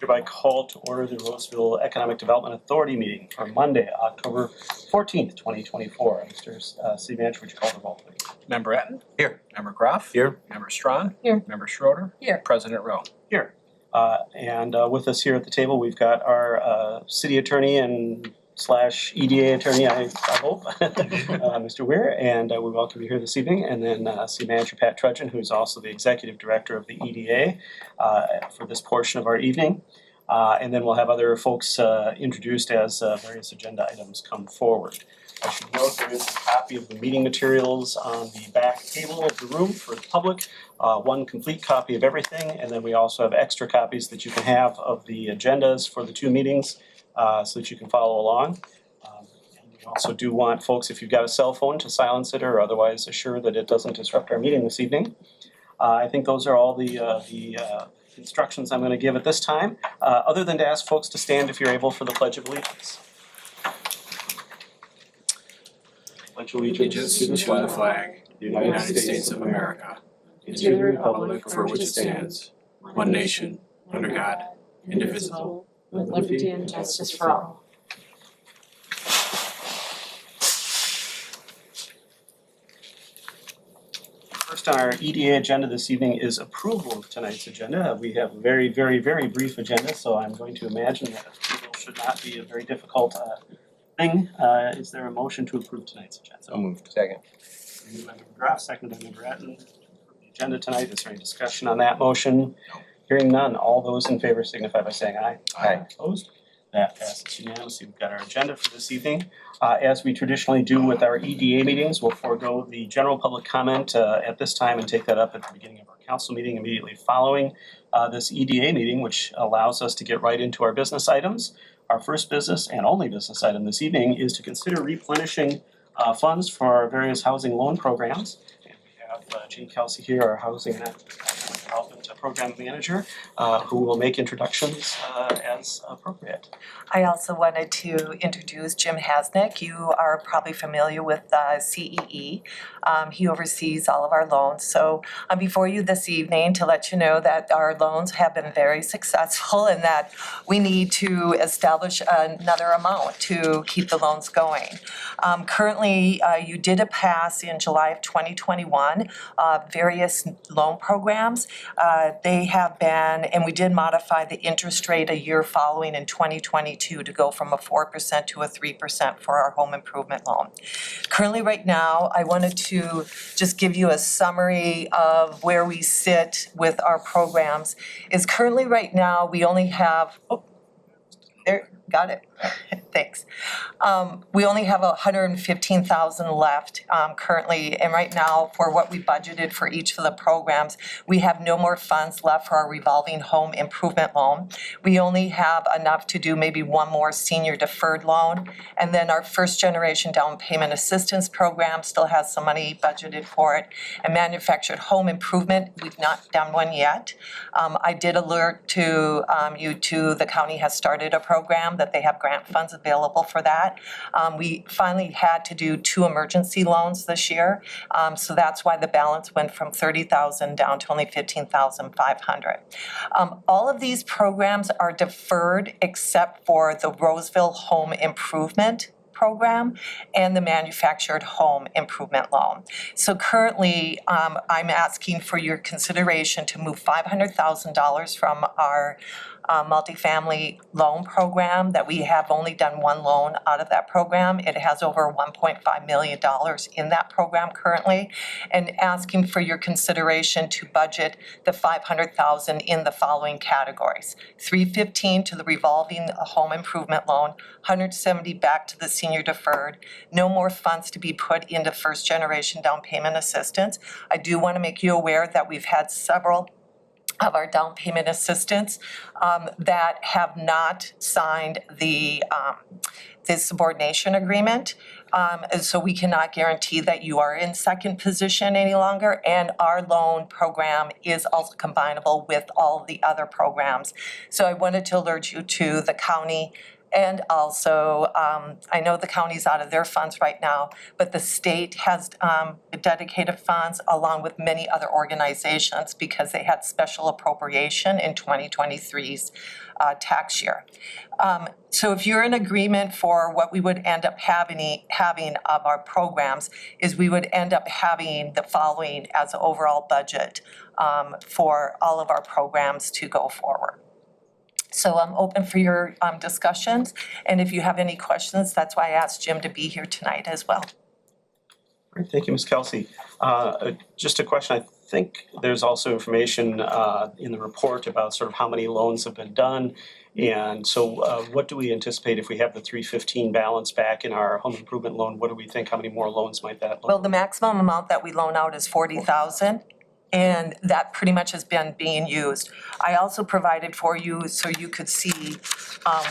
Hereby called to order the Roseville Economic Development Authority meeting for Monday, October 14th, 2024. Mr. City Manager, would you call the roll, please? Member Etten? Here. Member Groff? Here. Member Strawn? Here. Member Schroeder? Here. President Rowe? Here. And with us here at the table, we've got our city attorney and / EDA attorney, I hope, Mr. Weir, and we welcome you here this evening. And then City Manager Pat Trudgeon, who's also the Executive Director of the EDA for this portion of our evening. And then we'll have other folks introduced as various agenda items come forward. I should note there is a copy of the meeting materials on the back table of the room for the public, one complete copy of everything, and then we also have extra copies that you can have of the agendas for the two meetings so that you can follow along. We also do want folks, if you've got a cell phone, to silence it or otherwise assure that it doesn't disrupt our meeting this evening. I think those are all the instructions I'm going to give at this time, other than to ask folks to stand if you're able for the Pledge of Allegiance. Pledge Allegiance to the flag, the United States of America, and to the republic for which it stands, one nation, under God, indivisible, with liberty and justice for all. First on our EDA agenda this evening is approval of tonight's agenda. We have a very, very, very brief agenda, so I'm going to imagine that approval should not be a very difficult thing. Is there a motion to approve tonight's agenda? So moved. Second. Moved by Member Graff, seconded by Member Etten. The agenda tonight, is there any discussion on that motion? No. Hearing none, all those in favor signify by saying aye. Aye. Opposed? That passes unanimously. We've got our agenda for this evening. As we traditionally do with our EDA meetings, we'll forego the general public comment at this time and take that up at the beginning of our council meeting immediately following this EDA meeting, which allows us to get right into our business items. Our first business and only business item this evening is to consider replenishing funds for our various housing loan programs. And we have Jean Kelsey here, our housing and development program manager, who will make introductions as appropriate. I also wanted to introduce Jim Hasnick. You are probably familiar with CEE. He oversees all of our loans. So I'm before you this evening to let you know that our loans have been very successful and that we need to establish another amount to keep the loans going. Currently, you did a pass in July of 2021, various loan programs. They have been, and we did modify the interest rate a year following in 2022 to go from a 4% to a 3% for our home improvement loan. Currently right now, I wanted to just give you a summary of where we sit with our programs. Is currently right now, we only have, there, got it. Thanks. We only have 115,000 left currently, and right now for what we budgeted for each of the programs, we have no more funds left for our revolving home improvement loan. We only have enough to do maybe one more senior deferred loan, and then our first generation down payment assistance program still has some money budgeted for it. And manufactured home improvement, we've not done one yet. I did alert to you to the county has started a program that they have grant funds available for that. We finally had to do 2 emergency loans this year, so that's why the balance went from 30,000 down to only 15,500. All of these programs are deferred except for the Roseville Home Improvement program and the manufactured home improvement loan. So currently, I'm asking for your consideration to move $500,000 from our multifamily loan program that we have only done one loan out of that program. It has over $1.5 million in that program currently, and asking for your consideration to budget the $500,000 in the following categories: $315,000 to the revolving home improvement loan, $170,000 back to the senior deferred, no more funds to be put into first generation down payment assistance. I do want to make you aware that we've had several of our down payment assistants that have not signed the subordination agreement. And so we cannot guarantee that you are in second position any longer, and our loan program is also combinable with all the other programs. So I wanted to alert you to the county And also, I know the county's out of their funds right now, but the state has dedicated funds along with many other organizations because they had special appropriation in 2023's tax year. So if you're in agreement for what we would end up having of our programs is we would end up having the following as an overall budget for all of our programs to go forward. So I'm open for your discussions, and if you have any questions, that's why I asked Jim to be here tonight as well. Great, thank you, Ms. Kelsey. Just a question, I think there's also information in the report about sort of how many loans have been done. And so what do we anticipate if we have the 315 balance back in our home improvement loan? What do we think, how many more loans might that loan? Well, the maximum amount that we loan out is $40,000. And that pretty much has been being used. I also provided for you so you could see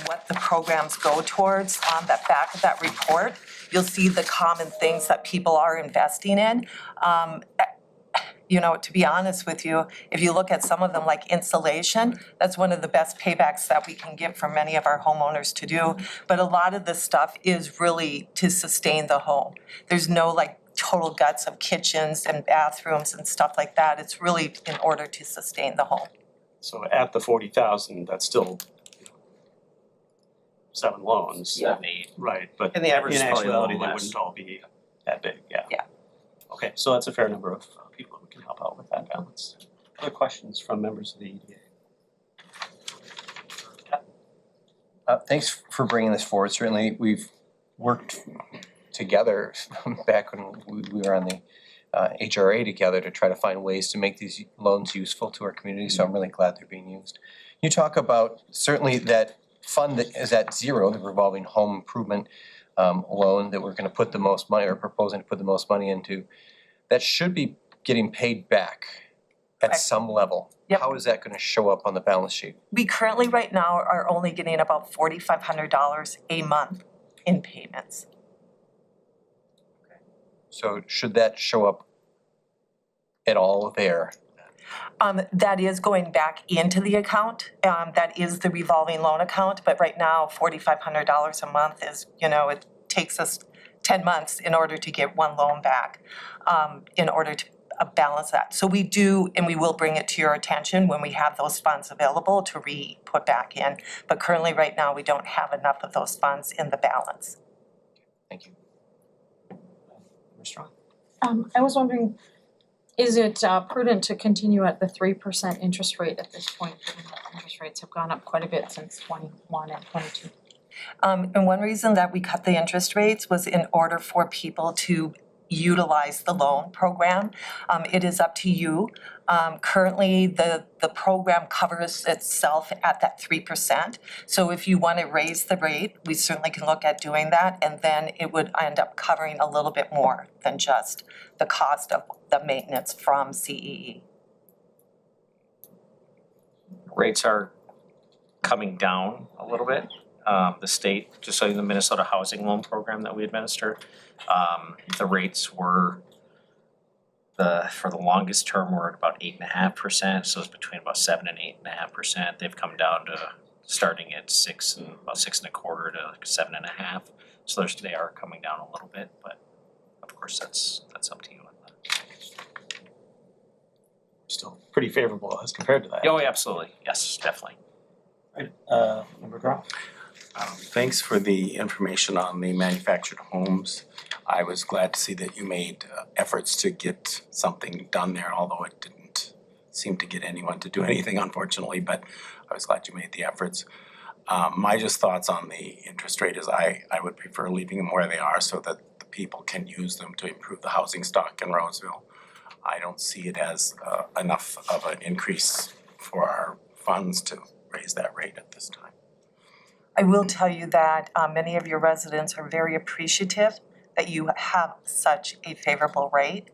what the programs go towards on that back of that report. You'll see the common things that people are investing in. You know, to be honest with you, if you look at some of them like insulation, that's one of the best paybacks that we can give for many of our homeowners to do. But a lot of this stuff is really to sustain the home. There's no like total guts of kitchens and bathrooms and stuff like that. It's really in order to sustain the home. So at the 40,000, that's still 7 loans. 7, 8. Right, but And the average in is probably a little actuality, they less. wouldn't all be that big, yeah. Yeah. Okay, so that's a fair number of people who can help out with that balance. Other questions from members of the EDA? Thanks for bringing this forward. Certainly, we've worked together back when we were on the HRA together to try to find ways to make these loans useful to our community, so I'm really glad they're being used. You talk about certainly that fund that is at zero, the revolving home improvement loan that we're going to put the most money, or proposing to put the most money into, that should be getting paid back at Correct. some level. Yep. How is that going to show up on the balance sheet? We currently right now are only getting about $4,500 a month in payments. So should that show up at all there? That is going back into the account. That is the revolving loan account, but right now $4,500 a month is, you know, it takes us 10 months in order to get one loan back, in order to balance that. So we do, and we will bring it to your attention when we have those funds available to put back in. But currently, right now, we don't have enough of those funds in the balance. Thank you. Ms. Strong? I was wondering, is it prudent to continue at the 3% interest rate at this point, given that interest rates have gone up quite a bit since 21 and 22? And one reason that we cut the interest rates was in order for people to utilize the loan program. It is up to you. Currently, the program covers itself at that 3%. So if you want to raise the rate, we certainly can look at doing that, and then it would end up covering a little bit more than just the cost of the maintenance from CEE. Rates are coming down a little bit. The state, just so the Minnesota Housing Loan Program that we administer, the rates were for the longest term were at about 8.5%, so it's between about 7 and 8.5%. They've come down to starting at 6 and about 6 1/4 to like 7.5. So they are coming down a little bit, but of course that's up to you. Still pretty favorable as compared to that. Oh, yeah, absolutely, yes, definitely. Right, Member Groff? Thanks for the information on the manufactured homes. I was glad to see that you made efforts to get something done there, although it didn't seem to get anyone to do anything, unfortunately, but I was glad you made the efforts. My just thoughts on the interest rate is I would prefer leaving them where they are so that the people can use them to improve the housing stock in Roseville. I don't see it as enough of an increase for our funds to raise that rate at this time. I will tell you that many of your residents are very appreciative that you have such a favorable rate.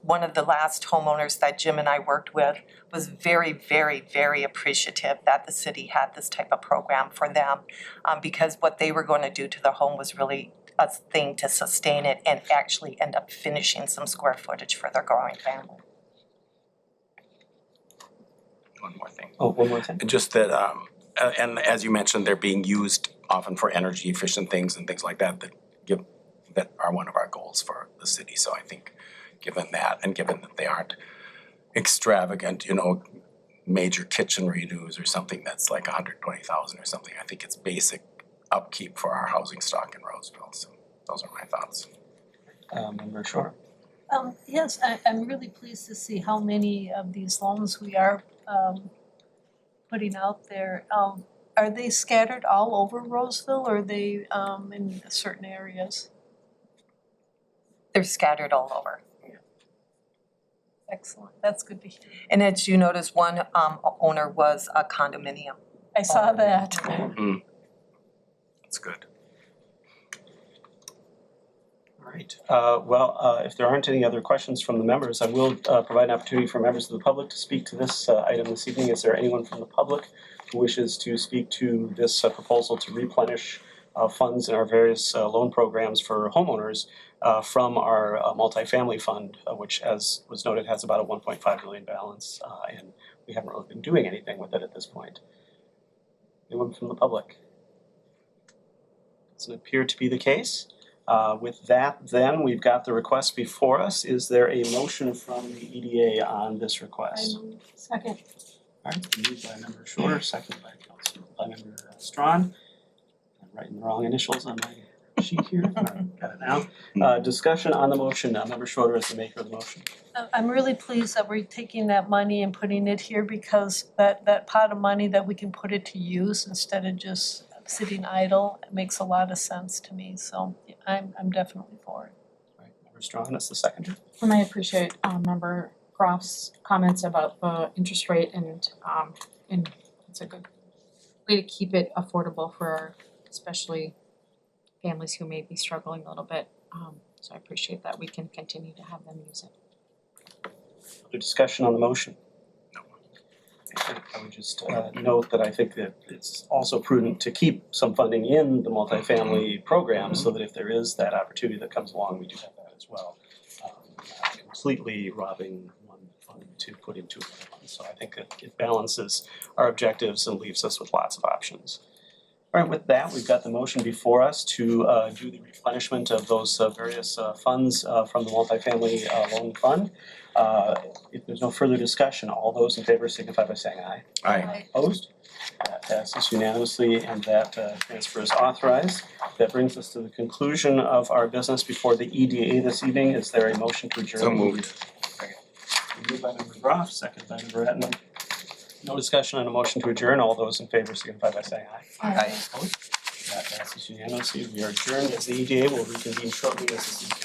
One of the last homeowners that Jim and I worked with was very, very, very appreciative that the city had this type of program for them, because what they were going to do to the home was really a thing to sustain it and actually end up finishing some square footage for their growing family. One more thing. Oh, one more thing. Just that, and as you mentioned, they're being used often for energy efficient things and things like that that are one of our goals for the city. So I think given that and given that they aren't extravagant, major kitchen redos or something that's like 120,000 or something, I think it's basic upkeep for our housing stock in Roseville. So those are my thoughts. Member Shore. Yes, I'm really pleased to see how many of these loans we are putting out there. Are they scattered all over Roseville, or are they in certain areas? They're scattered all over. Excellent, that's good to hear. And as you notice, one owner was a condominium. I saw that. That's good. All right. If there aren't any other questions from the members, I will provide an opportunity for members of the public to speak to this item this evening. Is there anyone from the public who wishes to speak to this proposal to replenish funds in our various loan programs for homeowners from our multifamily fund, which, as was noted, has about a 1.5 million balance, and we haven't really been doing anything with it at this point. Anyone from the public? Doesn't appear to be the case. With that, then, we've got the request before us. Is there a motion from the EDA on this request? Second. All right, moved by Member Shorter, seconded by Member Strawn. I'm writing the wrong initials on my sheet here. All right, got it now. Discussion on the motion. Member Shorter is the maker of the motion. I'm really pleased that we're taking that money and putting it here, because that pot of money that we can put it to use instead of just sitting idle, it makes a lot of sense to me. So I'm definitely for it. All right, Member Strawn is the seconder. And I appreciate Member Groff's comments about the interest rate, and it's a good way to keep it affordable for especially families who may be struggling a little bit. So I appreciate that we can continue to have them use it. Other discussion on the motion? No. I would just note that I think that it's also prudent to keep some funding in the multifamily program so that if there is that opportunity that comes along, we do have that as well. Not completely robbing one fund to put into another one. So I think it balances our objectives and leaves us with lots of options. All right, with that, we've got the motion before us to do the replenishment of those various funds from the multifamily loan fund. If there's no further discussion, all those in favor signify by saying aye. Aye. Opposed? That passes unanimously, and that transfer is authorized. That brings us to the conclusion of our business before the EDA this evening. Is there a motion to adjourn? So moved. Moved by Member Groff, second by Member Etton. No discussion on a motion to adjourn. All those in favor signify by saying aye. Aye. Opposed? That passes unanimously. We are adjourned as the EDA will reconvene shortly as this evening.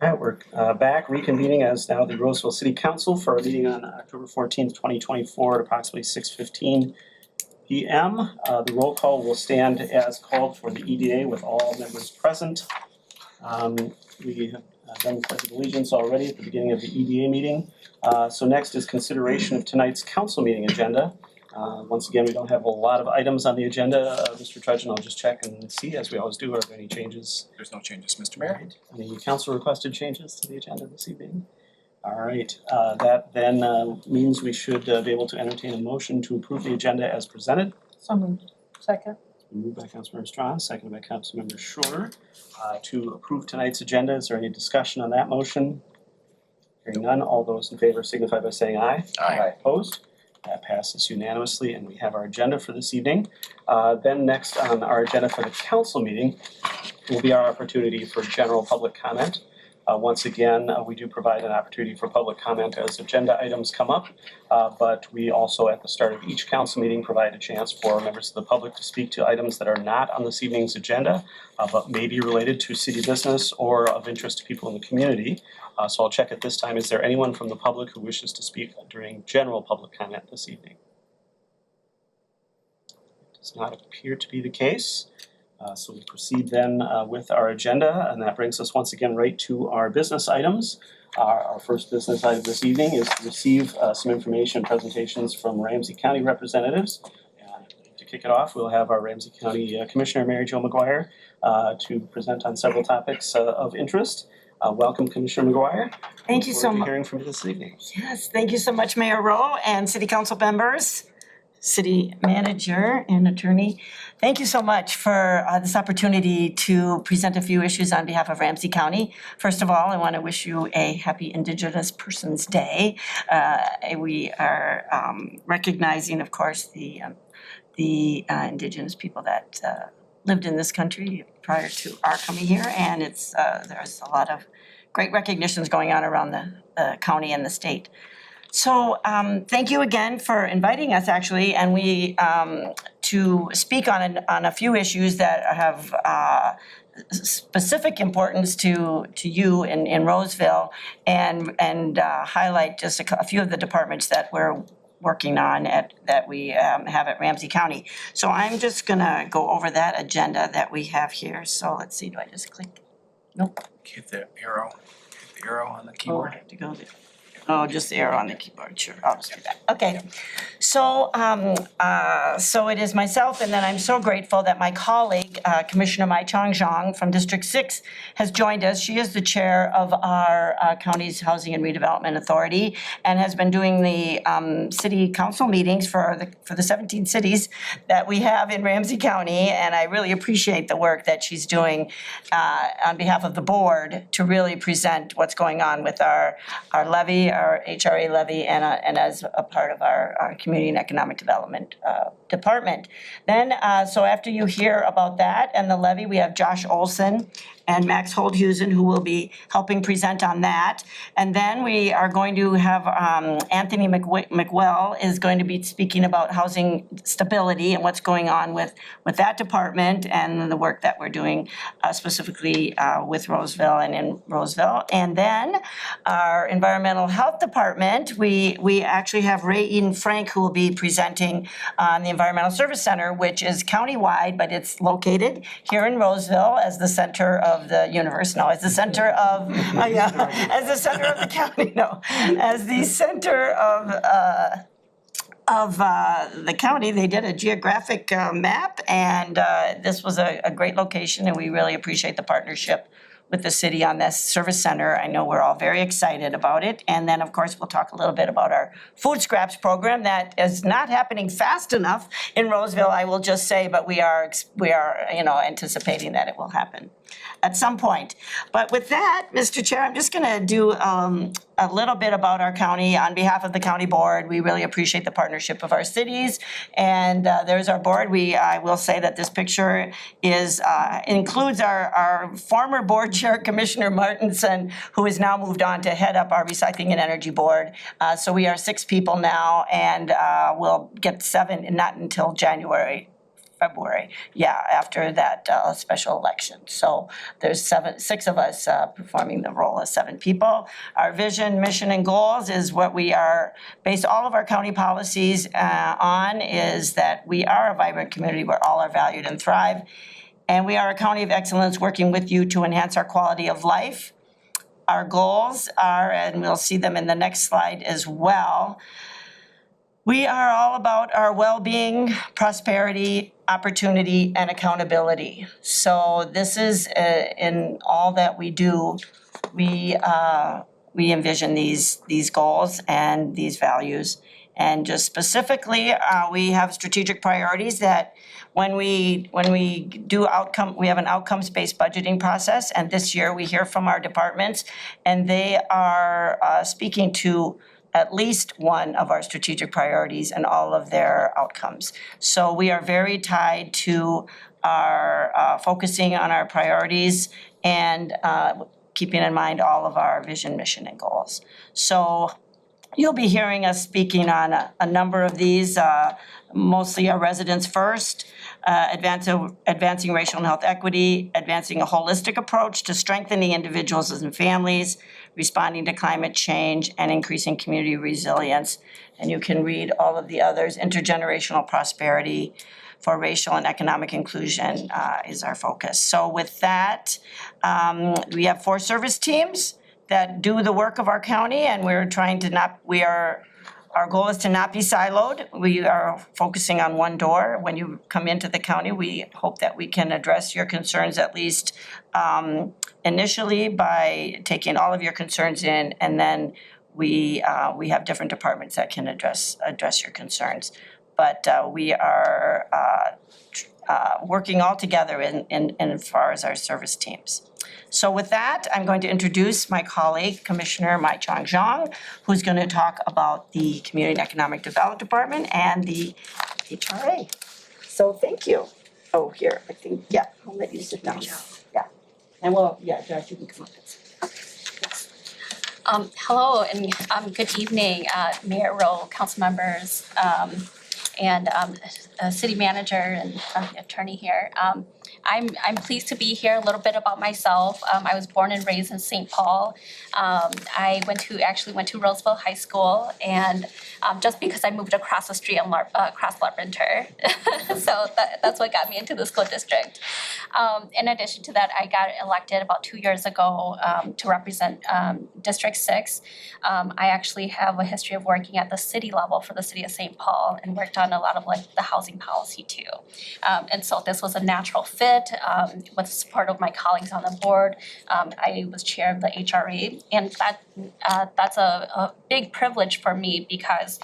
All right, we're back reconvening as now the Roseville City Council for a meeting on October 14th, 2024 at approximately 6:15 p.m. The roll call will stand as called for the EDA with all members present. We have done the Pledge of Allegiance already at the beginning of the EDA meeting. So next is consideration of tonight's council meeting agenda. Once again, we don't have a lot of items on the agenda. Mr. Trudgeon, I'll just check and see, as we always do, are there any changes? There's no changes, Mr. Mayor. Right. Any council requested changes to the agenda this evening? All right, that then means we should be able to entertain a motion to approve the agenda as presented. So moved. Second. Moved by Councilmember Strawn, seconded by Councilmember Shorter. To approve tonight's agenda, is there any discussion on that motion? Hearing none, all those in favor signify by saying aye. Aye. Opposed? That passes unanimously, and we have our agenda for this evening. Then next on our agenda for the council meeting will be our opportunity for general public comment. Once again, we do provide an opportunity for public comment as agenda items come up, but we also at the start of each council meeting provide a chance for members of the public to speak to items that are not on this evening's agenda, but may be related to city business or of interest to people in the community. So I'll check at this time, is there anyone from the public who wishes to speak during general public comment this evening? Does not appear to be the case. So we proceed then with our agenda, and that brings us once again right to our business items. Our first business item this evening is to receive some information presentations from Ramsey County representatives. And to kick it off, we'll have our Ramsey County Commissioner Mary Jo McGuire to present on several topics of interest. Welcome, Commissioner McGuire. Thank you so Look forward to much. hearing from you this evening. Yes, thank you so much, Mayor Rowe and City Council members, City Manager and Attorney. Thank you so much for this opportunity to present a few issues on behalf of Ramsey County. First of all, I want to wish you a happy Indigenous Persons Day. We are recognizing, of course, the Indigenous people that lived in this country prior to our coming here, and it's there's a lot of great recognitions going on around the county and the state. So thank you again for inviting us, actually, and we to speak on a few issues that have specific importance to you in Roseville, and highlight just a few of the departments that we're working on that we have at Ramsey County. So I'm just gonna go over that agenda that we have here. So let's see, do I just click? Nope. Hit the arrow on the Oh, I keyboard. have to go there. Oh, just the arrow on the keyboard, sure, I'll just do that. Okay, so it is myself, and then I'm so grateful that my colleague, Commissioner Mai Chong Zhang from District 6 has joined us. She is the chair of our county's Housing and Redevelopment Authority and has been doing the city council meetings for the 17 cities that we have in Ramsey County, and I really appreciate the work that she's doing on behalf of the board to really present what's going on with our levy, our HRA levy, and as a part of our Community and Economic Development Department. Then, so after you hear about that and the levy, we have Josh Olson and Max Holdhusen who will be helping present on that. And then we are going to have Anthony McWell is going to be speaking about housing stability and what's going on with that department and the work that we're doing specifically with Roseville and in Roseville. And then our Environmental Health Department, we actually have Ray Eden Frank who will be presenting on the Environmental Service Center, which is countywide, but it's located here in Roseville as the center of the universe, no, as the center of, as the center of the county, no, as the center of the county. They did a geographic map, and this was a great location, and we really appreciate the partnership with the city on this service center. I know we're all very excited about it. And then, of course, we'll talk a little bit about our food scraps program that is not happening fast enough in Roseville, I will just say, but we are anticipating that it will happen at some point. But with that, Mr. Chair, I'm just gonna do a little bit about our county on behalf of the county board. We really appreciate the partnership of our cities, and there's our board. I will say that this picture includes our former board chair, Commissioner Martinson, who has now moved on to head up our Recycling and Energy Board. So we are 6 people now, and we'll get 7, not until February, after that special election. So there's 6 of us performing the role of 7 people. Our vision, mission, and goals is what we are based all of our county policies on, is that we are a vibrant community where all are valued and thrive. And we are a county of excellence working with you to enhance our quality of life. Our goals are, and we'll see them in the next slide as well, we are all about our well-being, prosperity, opportunity, and accountability. So this is in all that we do, we envision these goals and these values. And just specifically, we have strategic priorities that when we do we have an outcomes-based budgeting process. And this year we hear from our departments, and they are speaking to at least one of our strategic priorities and all of their outcomes. So we are very tied to our focusing on our priorities and keeping in mind all of our vision, mission, and goals. So you'll be hearing us speaking on a number of these, mostly our residents first, advancing racial and health equity, advancing a holistic approach to strengthening individuals and families, responding to climate change, and increasing community resilience. And you can read all of the others. Intergenerational prosperity for racial and economic inclusion is our focus. So with that, we have 4 service teams that do the work of our county, and we're trying to our goal is to not be siloed. We are focusing on one door. When you come into the county, we hope that we can address your concerns at least initially by taking all of your concerns in, and then we have different departments that can address your concerns. But we are working all together in as far as our service teams. So with that, I'm going to introduce my colleague, Commissioner Mai Chong Zhang, who's going to talk about the Community and Economic Development Department and the HRA. So thank you. Oh, here, I think, yeah, I'll let you sit down. Yeah. And Josh, you can come up. Hello and good evening, Mayor Rowe, council members, and city manager and attorney here. I'm pleased to be here. A little bit about myself. I was born and raised in St. Paul. I actually went to Roseville High School, and just because I moved across the street and across Larpenteur, so that's what got me into the school district. In addition to that, I got elected about 2 years ago to represent District 6. I actually have a history of working at the city level for the city of St. Paul and worked on a lot of like the housing policy too. And so this was a natural fit with the support of my colleagues on the board. I was chair of the HRA, and that's a big privilege for me because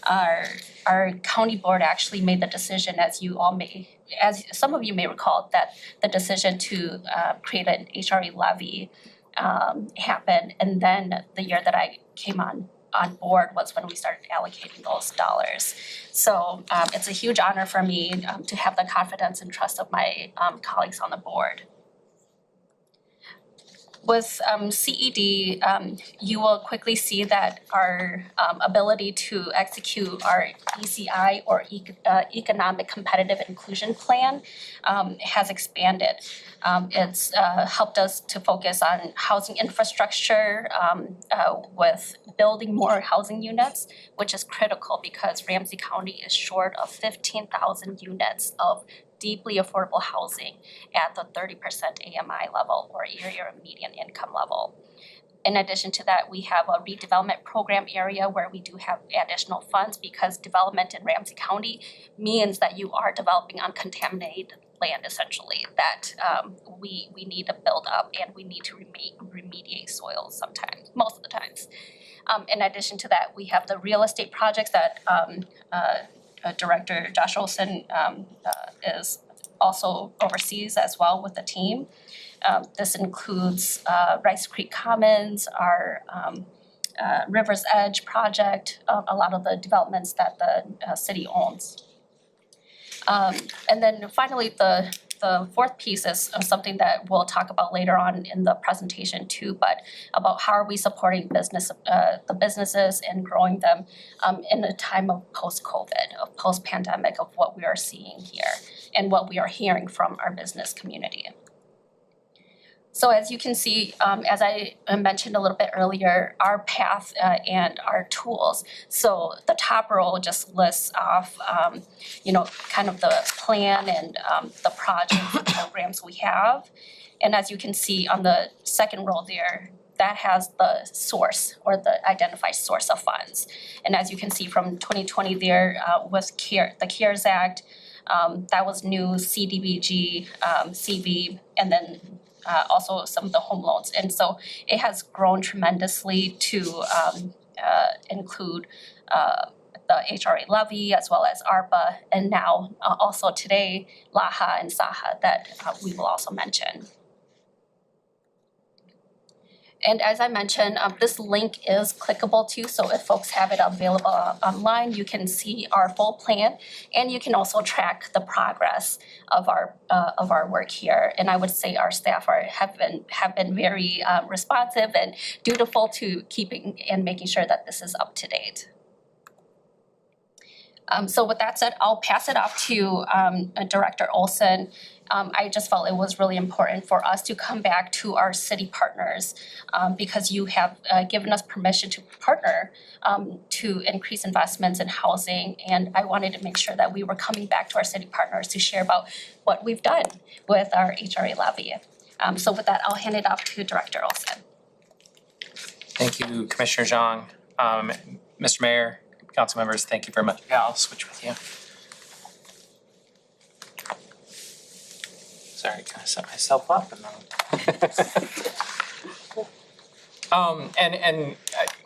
our county board actually made the decision, as some of you may recall, that the decision to create an HRA levy happened, and then the year that I came on board was when we started allocating those dollars. So it's a huge honor for me to have the confidence and trust of my colleagues on the board. With CED, you will quickly see that our ability to execute our ECI or Economic Competitive Inclusion Plan has expanded. It's helped us to focus on housing infrastructure with building more housing units, which is critical because Ramsey County is short of 15,000 units of deeply affordable housing at the 30% AMI level or area median income level. In addition to that, we have a redevelopment program area where we do have additional funds because development in Ramsey County means that you are developing uncontaminated land essentially that we need to build up and we need to remediate soils sometimes, most of the times. In addition to that, we have the real estate projects that Director Josh Olson is also oversees as well with the team. This includes Rice Creek Commons, our River's Edge project, a lot of the developments that the city owns. And then finally, the fourth piece is something that we'll talk about later on in the presentation too, but about how are we supporting the businesses and growing them in a time of post-COVID, of post-pandemic, of what we are seeing here and what we are hearing from our business community. So as you can see, as I mentioned a little bit earlier, our path and our tools. So the top row just lists off, kind of the plan and the projects and programs we have. And as you can see on the second row there, that has the source or the identified source of funds. And as you can see from 2020 there was the CARES Act, that was new CDBG, CV, and then also some of the home loans. And so it has grown tremendously to include the HRA levy as well as ARPA, and now also today LAHA and SAHA that we will also mention. And as I mentioned, this link is clickable too, so if folks have it available online, you can see our full plan, and you can also track the progress of our work here. And I would say our staff have been very responsive and dutiful to keeping and making sure that this is up to date. So with that said, I'll pass it off to Director Olson. I just felt it was really important for us to come back to our city partners because you have given us permission to partner to increase investments in housing. And I wanted to make sure that we were coming back to our city partners to share about what we've done with our HRA levy. So with that, I'll hand it off to Director Olson. Thank you, Commissioner Zhang. Mr. Mayor, council members, thank you very much. Yeah, I'll switch with you. Sorry, kind of set myself up and then.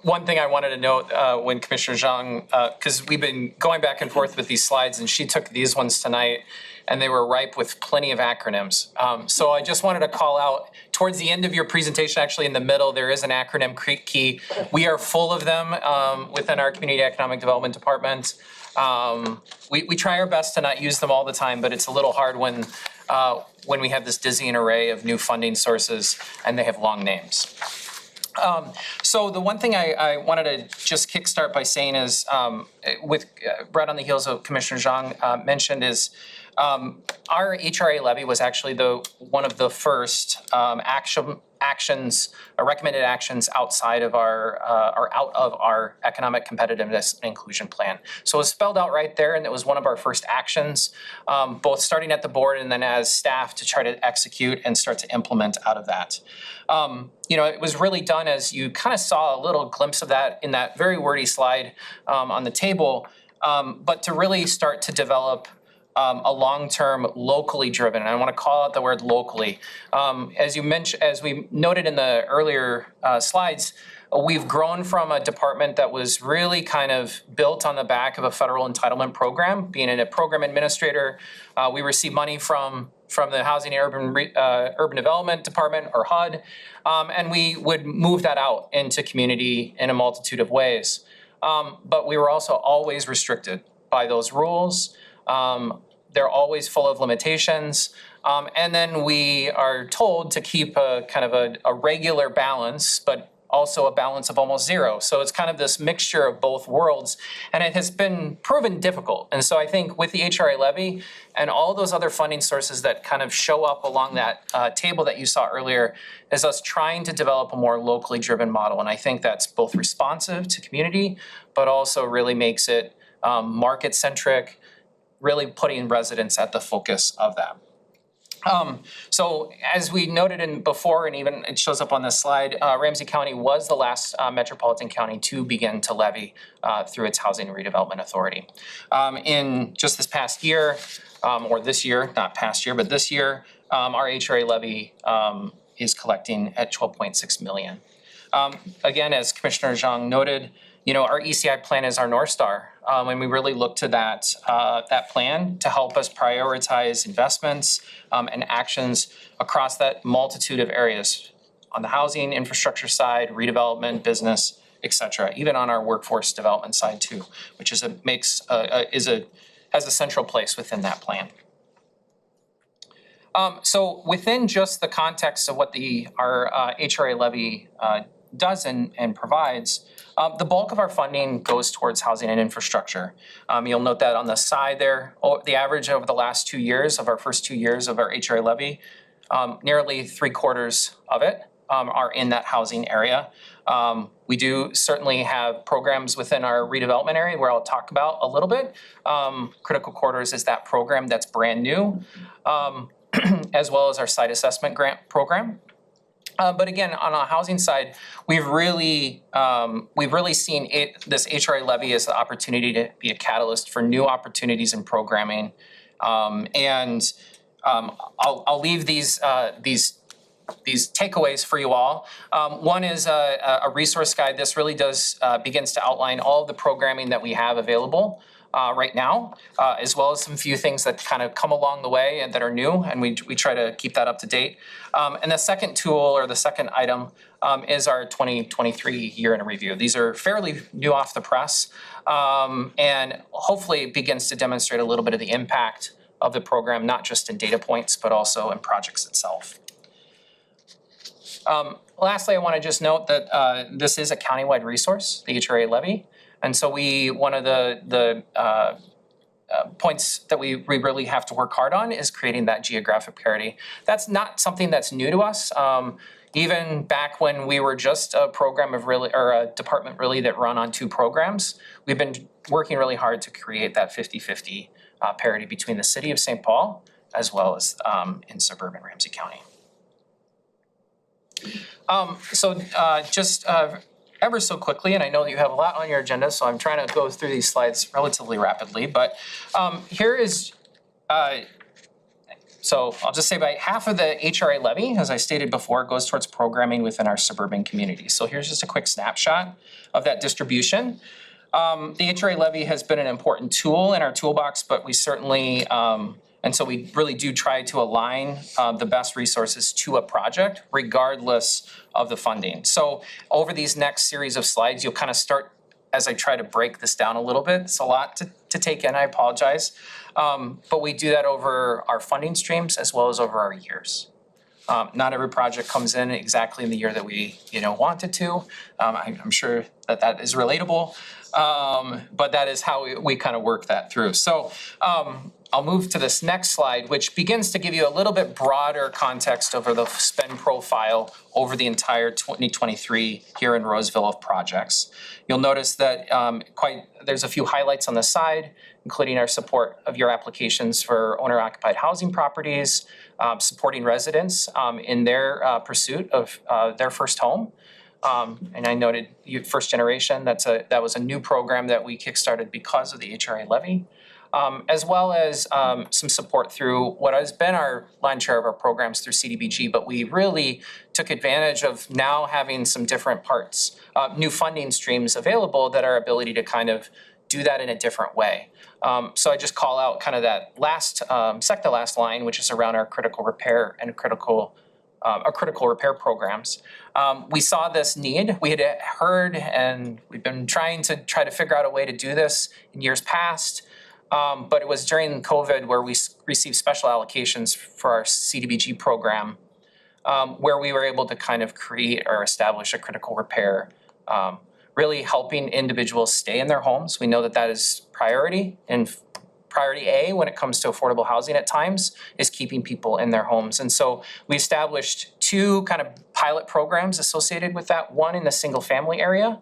One thing I wanted to note when Commissioner Zhang, because we've been going back and forth with these slides, and she took these ones tonight, and they were ripe with plenty of acronyms. So I just wanted to call out, towards the end of your presentation, actually in the middle, there is an acronym key. We are full of them within our Community Economic Development Department. We try our best to not use them all the time, but it's a little hard when we have this dizzying array of new funding sources and they have long names. So the one thing I wanted to just kickstart by saying is, with right on the heels of Commissioner Zhang mentioned, is our HRA levy was actually one of the first recommended actions outside of our economic competitiveness and inclusion plan. So it was spelled out right there, and it was one of our first actions, both starting at the board and then as staff to try to execute and start to implement out of that. It was really done, as you kind of saw a little glimpse of that in that very wordy slide on the table, but to really start to develop a long-term locally driven, and I want to call out the word locally. As we noted in the earlier slides, we've grown from a department that was really kind of built on the back of a federal entitlement program. Being a program administrator, we received money from the Housing and Urban Development Department, or HUD, and we would move that out into community in a multitude of ways. But we were also always restricted by those rules. They're always full of limitations. And then we are told to keep a kind of a regular balance, but also a balance of almost zero. So it's kind of this mixture of both worlds, and it has been proven difficult. And so I think with the HRA levy and all those other funding sources that kind of show up along that table that you saw earlier, is us trying to develop a more locally driven model. And I think that's both responsive to community, but also really makes it market-centric, really putting residents at the focus of that. So as we noted before, and even it shows up on this slide, Ramsey County was the last metropolitan county to begin to levy through its Housing and Redevelopment Authority. In just this past year, or this year, not past year, but this year, our HRA levy is collecting at $12.6 million. Again, as Commissioner Zhang noted, our ECI plan is our North Star, and we really look to that plan to help us prioritize investments and actions across that multitude of areas on the housing infrastructure side, redevelopment, business, et cetera, even on our workforce development side too, which has a central place within that plan. So within just the context of what our HRA levy does and provides, the bulk of our funding goes towards housing and infrastructure. You'll note that on the side there, the average over the last 2 years of our first 2 years of our HRA levy, nearly 3/4 of it are in that housing area. We do certainly have programs within our redevelopment area where I'll talk about a little bit. Critical Quarters is that program that's brand new, as well as our site assessment grant program. But again, on a housing side, we've really seen this HRA levy as the opportunity to be a catalyst for new opportunities in programming. I'll leave these takeaways for you all. One is a resource guide. This really begins to outline all of the programming that we have available right now, as well as some few things that kind of come along the way and that are new, and we try to keep that up to date. And the second tool, or the second item, is our 2023 year in review. These are fairly new off the press, and hopefully it begins to demonstrate a little bit of the impact of the program, not just in data points, but also in projects itself. Lastly, I want to just note that this is a countywide resource, the HRA levy. And so one of the points that we really have to work hard on is creating that geographic parity. That's not something that's new to us. Even back when we were just a program of really, or a department really that run on 2 programs, we've been working really hard to create that 50-50 parity between the city of St. Paul as well as in suburban Ramsey County. Just ever so quickly, and I know that you have a lot on your agenda, so I'm trying to go through these slides relatively rapidly, but here is, so I'll just say about half of the HRA levy, as I stated before, goes towards programming within our suburban communities. So here's just a quick snapshot of that distribution. The HRA levy has been an important tool in our toolbox, but we certainly, and so we really do try to align the best resources to a project regardless of the funding. So over these next series of slides, you'll kind of start as I try to break this down a little bit. It's a lot to take in, I apologize. But we do that over our funding streams as well as over our years. Not every project comes in exactly in the year that we want it to. I'm sure that is relatable, but that is how we kind of work that through. So I'll move to this next slide, which begins to give you a little bit broader context over the spend profile over the entire 2023 here in Roseville of projects. You'll notice that there's a few highlights on the side, including our support of your applications for owner-occupied housing properties, supporting residents in their pursuit of their first home. And I noted first generation, that was a new program that we kickstarted because of the HRA levy. As well as some support through what has been our lion's share of our programs through CDBG, but we really took advantage of now having some different parts, new funding streams available that our ability to kind of do that in a different way. So I just call out kind of that last, second to last line, which is around our critical repair and critical repair programs. We saw this need. We had heard, and we've been trying to figure out a way to do this in years past. But it was during COVID where we received special allocations for our CDBG program, where we were able to kind of create or establish a critical repair, really helping individuals stay in their homes. We know that is priority, and priority A when it comes to affordable housing at times is keeping people in their homes. And so we established 2 kind of pilot programs associated with that, one in the single family area,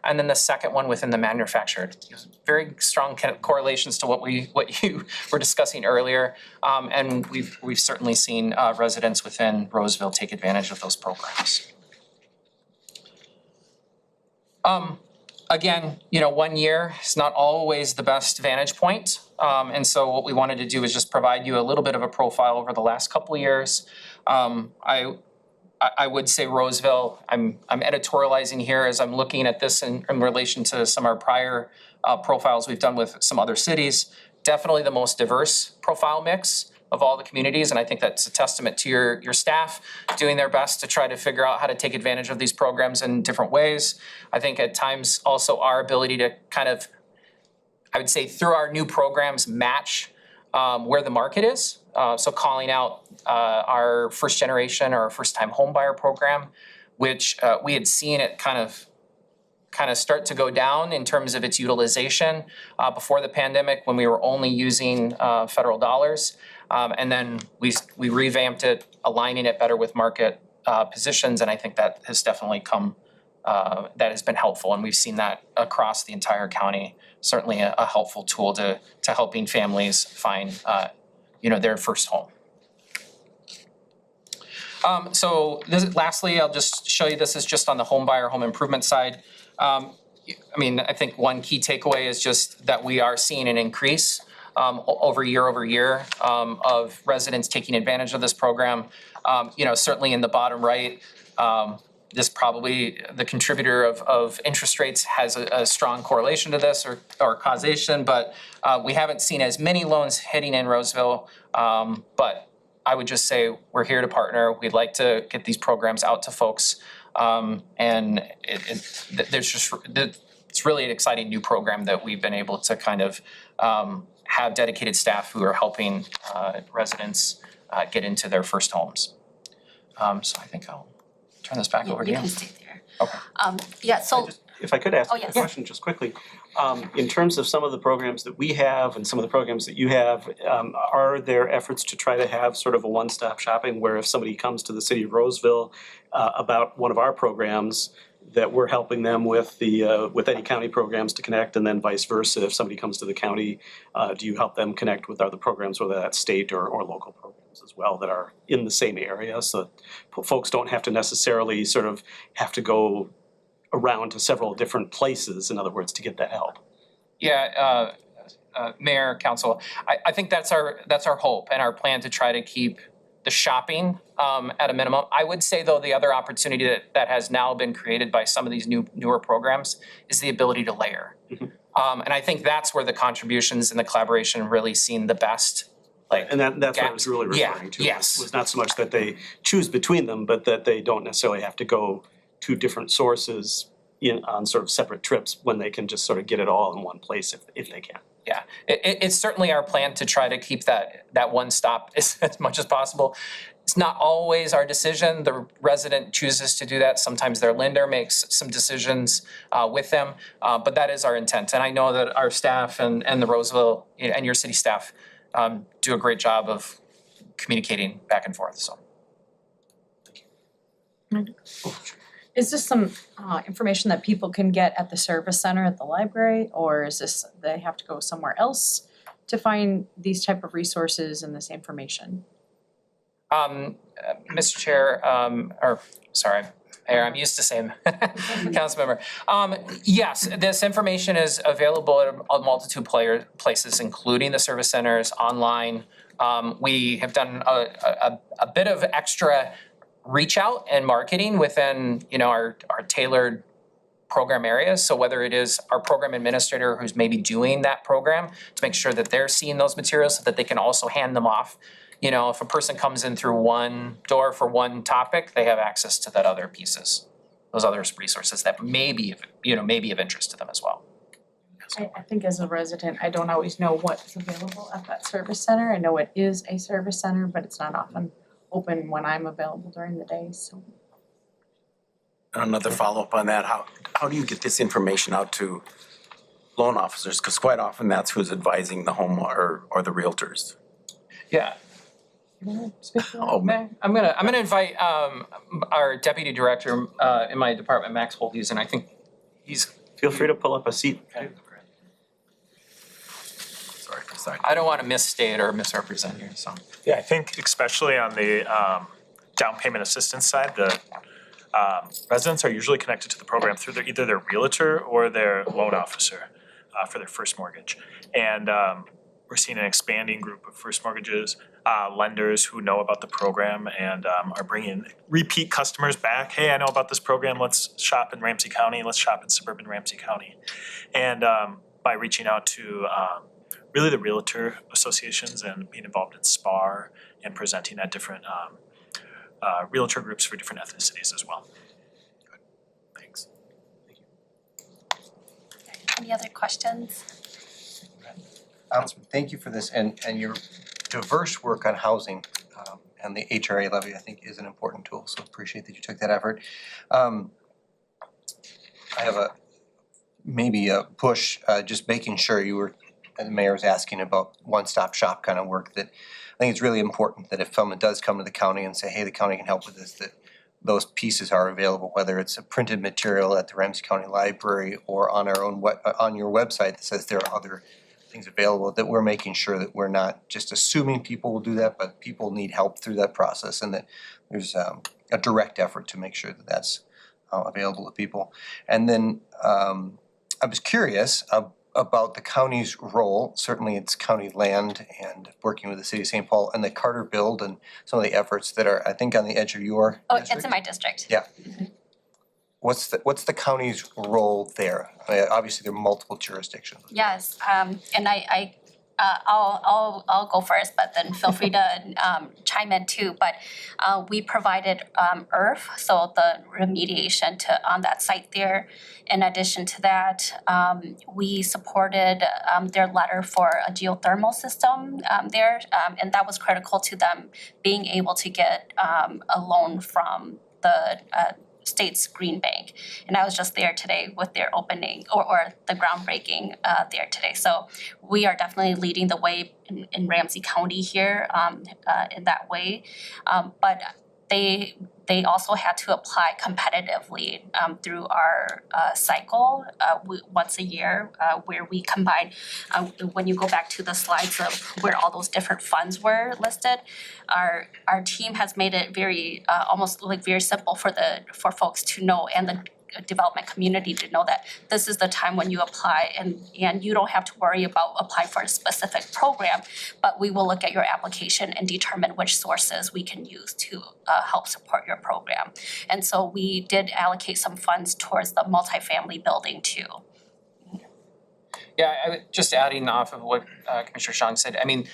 and then the second one within the manufactured. Very strong kind of correlations to what you were discussing earlier, and we've certainly seen residents within Roseville take advantage of those programs. Again, 1 year is not always the best vantage point, and so what we wanted to do is just provide you a little bit of a profile over the last couple of years. I would say Roseville, I'm editorializing here as I'm looking at this in relation to some of our prior profiles we've done with some other cities. Definitely the most diverse profile mix of all the communities, and I think that's a testament to your staff doing their best to try to figure out how to take advantage of these programs in different ways. I think at times also our ability to kind of, I would say through our new programs, match where the market is. So calling out our first generation or our first time home buyer program, which we had seen it kind of start to go down in terms of its utilization before the pandemic when we were only using federal dollars. And then we revamped it, aligning it better with market positions, and I think that has definitely that has been helpful, and we've seen that across the entire county. Certainly a helpful tool to helping families find their first home. Lastly, I'll just show you, this is just on the home buyer, home improvement side. I think one key takeaway is just that we are seeing an increase over year of residents taking advantage of this program. Certainly in the bottom right, this probably, the contributor of interest rates has a strong correlation to this or causation, but we haven't seen as many loans hitting in Roseville. But I would just say we're here to partner. We'd like to get these programs out to folks And it's really an exciting new program that we've been able to kind of have dedicated staff who are helping residents get into their first homes. So I think I'll turn this back over to you. You can stay there. Okay. Yeah, so, If I could ask Oh, a yes. question just quickly. In terms of some of the programs that we have and some of the programs that you have, are there efforts to try to have sort of a one-stop shopping where if somebody comes to the city of Roseville about one of our programs, that we're helping them with with any county programs to connect, and then vice versa, if somebody comes to the county, do you help them connect with other programs, whether that's state or local programs as well that are in the same area, so that folks don't have to necessarily sort of have to go around to several different places, in other words, to get that help? Yeah, Mayor, Council, I think that's our hope and our plan to try to keep the shopping at a minimum. I would say though, the other opportunity that has now been created by some of these newer programs is the ability to layer. And I think that's where the contributions and the collaboration really seen the best. And that's what I was really referring to. Yes. Was not so much that they choose between them, but that they don't necessarily have to go to different sources on sort of separate trips when they can just sort of get it all in one place if they can. Yeah, it's certainly our plan to try to keep that one stop as much as possible. It's not always our decision. The resident chooses to do that. Sometimes their lender makes some decisions with them, but that is our intent. And I know that our staff and the Roseville and your city staff do a great job of communicating back and forth, so. Is this some information that people can get at the service center at the library, or is this they have to go somewhere else to find these type of resources and this information? Mr. Chair, Mayor, I'm used to saying council member. Yes, this information is available at a multitude places, including the service centers, online. We have done a bit of extra reach out and marketing within, our tailored program areas. So whether it is our program administrator who's maybe doing that program to make sure that they're seeing those materials so that they can also hand them off. If a person comes in through one door for one topic, they have access to that other pieces, those other resources that may be of interest to them as well. I think as a resident, I don't always know what's available at that service center. I know it is a service center, but it's not often open when I'm available during the day, so. Another follow-up on that, how do you get this information out to loan officers? Because quite often that's who's advising the home or the realtors. Yeah. Oh, Mayor, I'm gonna invite our deputy director in my department, Max Holthusen, and I think he's. Feel free to pull up a seat. Sorry. I don't want to misstate or misrepresent here, so. Yeah, I think especially on the down payment assistance side, the residents are usually connected to the program through either their realtor or their loan officer for their first mortgage. And we're seeing an expanding group of first mortgages, lenders who know about the program and are bringing repeat customers back. Hey, I know about this program. Let's shop in Ramsey County. Let's shop in suburban Ramsey County. And by reaching out to really the realtor associations and being involved in SPAR and presenting at different realtor groups for different ethnicities as well. Good. Thanks. Any other questions? Thank you for this and your diverse work on housing and the HRA levy, I think, is an important tool, so appreciate that you took that effort. I have maybe a push, just making sure the mayor was asking about one-stop shop kind of work, that I think it's really important that if someone does come to the county and say, hey, the county can help with this, that those pieces are available, whether it's a printed material at the Ramsey County Library or on our own on your website that says there are other things available, that we're making sure that we're not just assuming people will do that, but people need help through that process, and that there's a direct effort to make sure that that's available to people. And then I was curious about the county's role. Certainly it's county land and working with the city of St. Paul and the Carter Build and some of the efforts that are, I think, on the edge of your district. It's in my district. Yeah. What's the county's role there? Obviously there are multiple jurisdictions. Yes, and I I'll go first, but then feel free to chime in too. But we provided earth, so the remediation on that site there. In addition to that, we supported their letter for a geothermal system there, and that was critical to them being able to get a loan from the state's Green Bank. And I was just there today with their opening or the groundbreaking there today. So we are definitely leading the way in Ramsey County here in that way. But they also had to apply competitively through our cycle once a year where we combine, when you go back to the slides of where all those different funds were listed, our team has made it very almost like very simple for folks to know and the development community to know that this is the time when you apply and you don't have to worry about applying for a specific program, but we will look at your application and determine which sources we can use to help support your program. And so we did allocate some funds towards the multifamily building too. Yeah, just adding off of what Commissioner Shang said, I mean,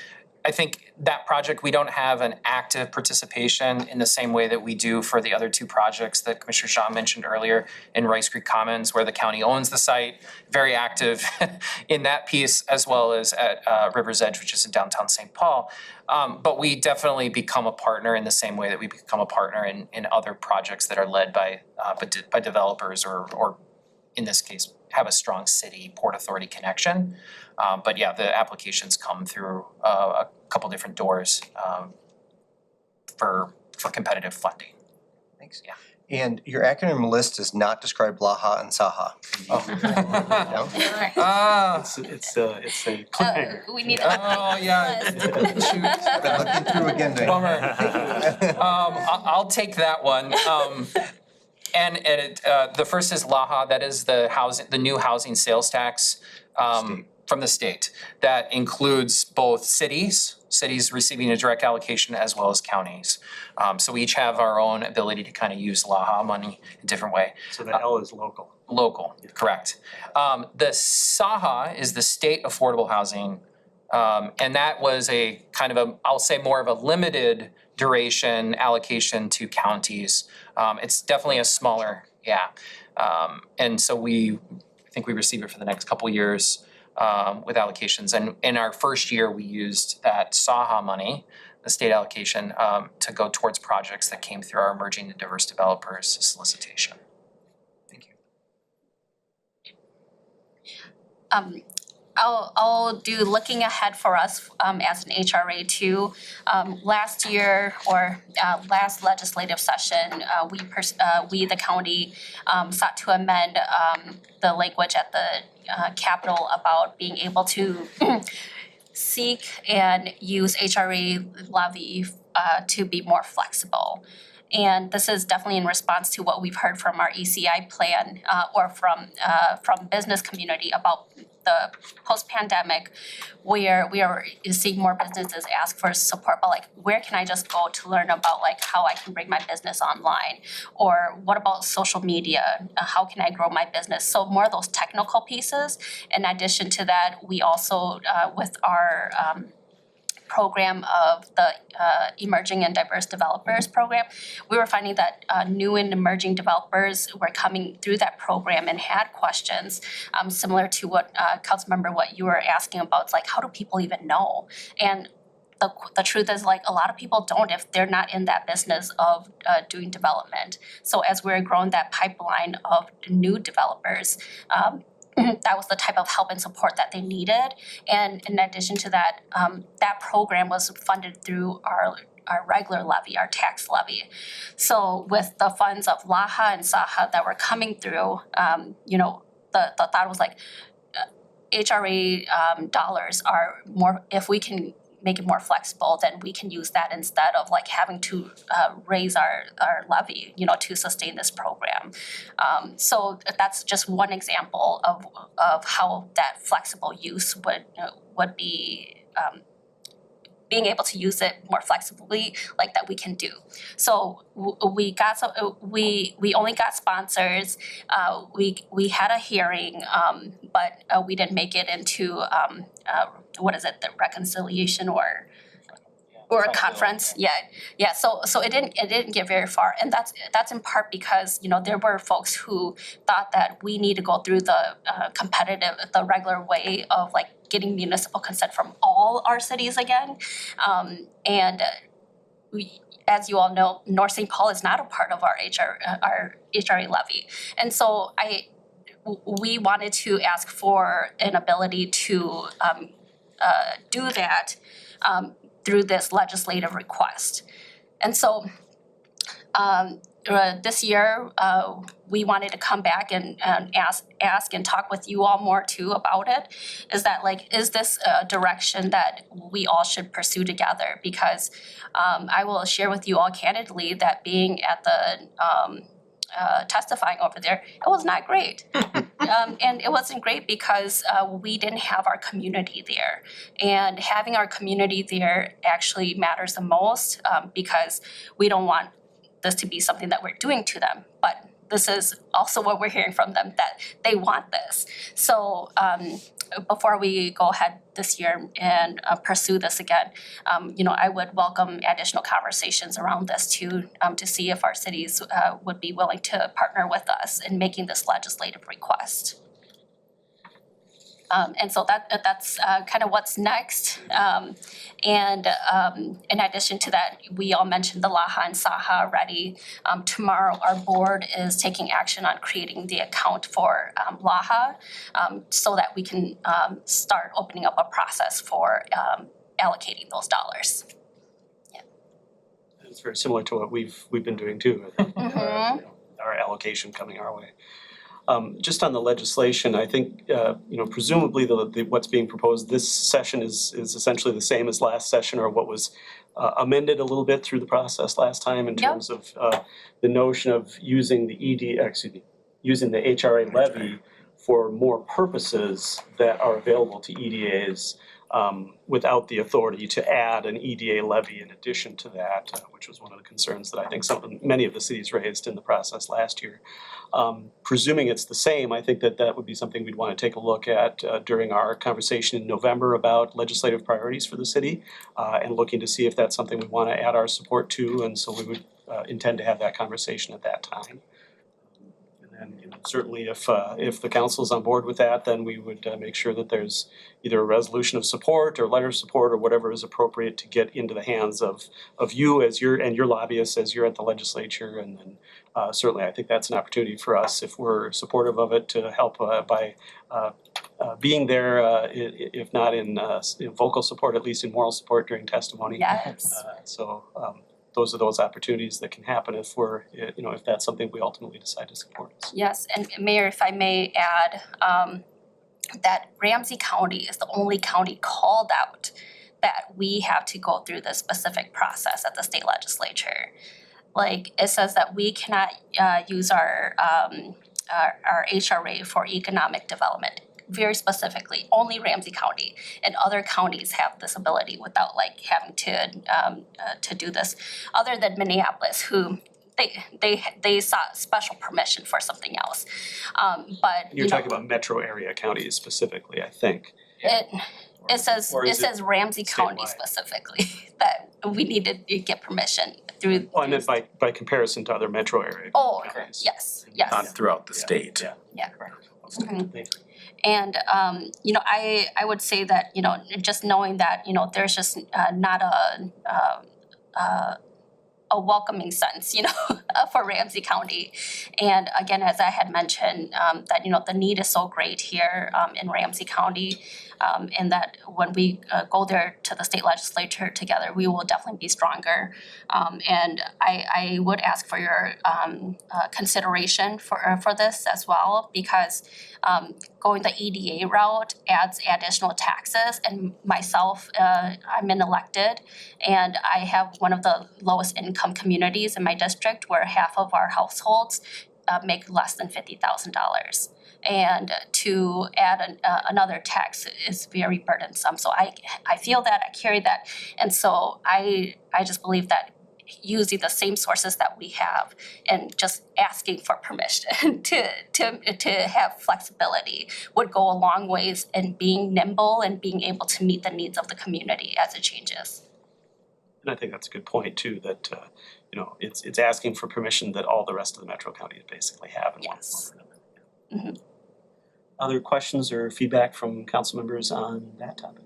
I think that project, we don't have an active participation in the same way that we do for the other two projects that Commissioner Shah mentioned earlier in Rice Creek Commons, where the county owns the site, very active in that piece, as well as at River's Edge, which is in downtown St. Paul. But we definitely become a partner in the same way that we become a partner in other projects that are led by developers or in this case, have a strong city Port Authority connection. But yeah, the applications come through a couple different doors for competitive funding. Thanks. Yeah. And your acronym list does not describe LAHA and SAHA. Ah, It's a cliffhanger. We need oh, yeah. Shoot. Been looking through again today. Bummer. I'll take that one. And the first is LAHA, that is the new housing sales tax from the state. That includes both cities receiving a direct allocation as well as counties. So we each have our own ability to kind of use LAHA money a different way. So the L is local. Local, correct. The SAHA is the state affordable housing, and that was a kind of I'll say more of a limited duration allocation to counties. It's definitely a smaller, and so I think we receive it for the next couple years with allocations. And in our first year, we used that SAHA money, the state allocation, to go towards projects that came through our Emerging and Diverse Developers solicitation. Thank you. I'll do looking ahead for us as an HRA too. Last year or last legislative session, we the county sought to amend the language at the Capitol about being able to seek and use HRA levy to be more flexible. And this is definitely in response to what we've heard from our ECI plan or from business community about the post-pandemic, where we are seeing more businesses ask for support, but like, where can I just go to learn about like how I can bring my business online? Or what about social media? How can I grow my business? So more of those technical pieces. In addition to that, we also, with our program of the Emerging and Diverse Developers program, we were finding that new and emerging developers were coming through that program and had questions similar to what Councilmember, what you were asking about. It's like, how do people even know? And the truth is, like, a lot of people don't if they're not in that business of doing development. So as we're growing that pipeline of new developers, that was the type of help and support that they needed. And in addition to that, that program was funded through our regular levy, our tax levy. So with the funds of LAHA and SAHA that were coming through, the thought was like, HRA dollars are more, if we can make it more flexible, then we can use that instead of like having to raise our levy, to sustain this program. So that's just one example of how that flexible use would be being able to use it more flexibly, like that we can do. So we only got sponsors. We had a hearing, but we didn't make it into the reconciliation or a conference, so it didn't get very far, and that's in part because, there were folks who thought that we need to go through the regular way of like getting municipal consent from all our cities again. As you all know, North St. Paul is not a part of our HRA levy, and so we wanted to ask for an ability to do that through this legislative request. And so this year, we wanted to come back and ask and talk with you all more too about it. Is this a direction that we all should pursue together? Because I will share with you all candidly that being at the testifying over there, it was not great. And it wasn't great because we didn't have our community there. And having our community there actually matters the most because we don't want this to be something that we're doing to them. But this is also what we're hearing from them, that they want this. So before we go ahead this year and pursue this again, I would welcome additional conversations around this too, to see if our cities would be willing to partner with us in making this legislative request. And so that's kind of what's next. In addition to that, we all mentioned the LAHA and SAHA already. Tomorrow, our board is taking action on creating the account for LAHA so that we can start opening up a process for allocating those dollars. It's very similar to what we've been doing too. Our allocation coming our way. Just on the legislation, I think presumably what's being proposed this session is essentially the same as last session, or what was amended a little bit through the process last time in terms of the notion of using the using the HRA levy for more purposes that are available to EDAs without the authority to add an EDA levy in addition to that, which was one of the concerns that I think many of the cities raised in the process last year. Presuming it's the same, I think that would be something we'd want to take a look at during our conversation in November about legislative priorities for the city, and looking to see if that's something we want to add our support to, and so we would intend to have that conversation at that time. And certainly if the council is on board with that, then we would make sure that there's either a resolution of support or letter of support or whatever is appropriate to get into the hands of you as your lobbyists as you're at the legislature. And then certainly I think that's an opportunity for us, if we're supportive of it, to help by being there, if not in vocal support, at least in moral support during testimony. Yes. Those are those opportunities that can happen if we're, if that's something we ultimately decide to support. Yes, and Mayor, if I may add, that Ramsey County is the only county called out that we have to go through this specific process at the state legislature. Like, it says that we cannot use our HRA for economic development. Very specifically, only Ramsey County, and other counties have this ability without having to do this. Other than Minneapolis, who they sought special permission for something else. But you're talking about metro area counties specifically, I think. It says Ramsey County specifically that we need to get permission through. Oh, I meant by comparison to other metro area counties. Yes. Not throughout the state. Yeah. Mm-hmm. And I would say that just knowing that there's just not a welcoming sense for Ramsey County, and again, as I had mentioned, that the need is so great here in Ramsey County, and that when we go there to the state legislature together, we will definitely be stronger. And I would ask for your consideration for this as well, because going the EDA route adds additional taxes, and myself, I'm an elected, and I have one of the lowest income communities in my district where half of our households make less than $50,000. And to add another tax is very burdensome. So I feel that, I carry that. And so I just believe that using the same sources that we have and just asking for permission to have flexibility would go a long ways in being nimble and being able to meet the needs of the community as it changes. And I think that's a good point too, that, it's asking for permission that all the rest of the metro counties basically have in one Yes. form or another. Other questions or feedback from council members on that topic?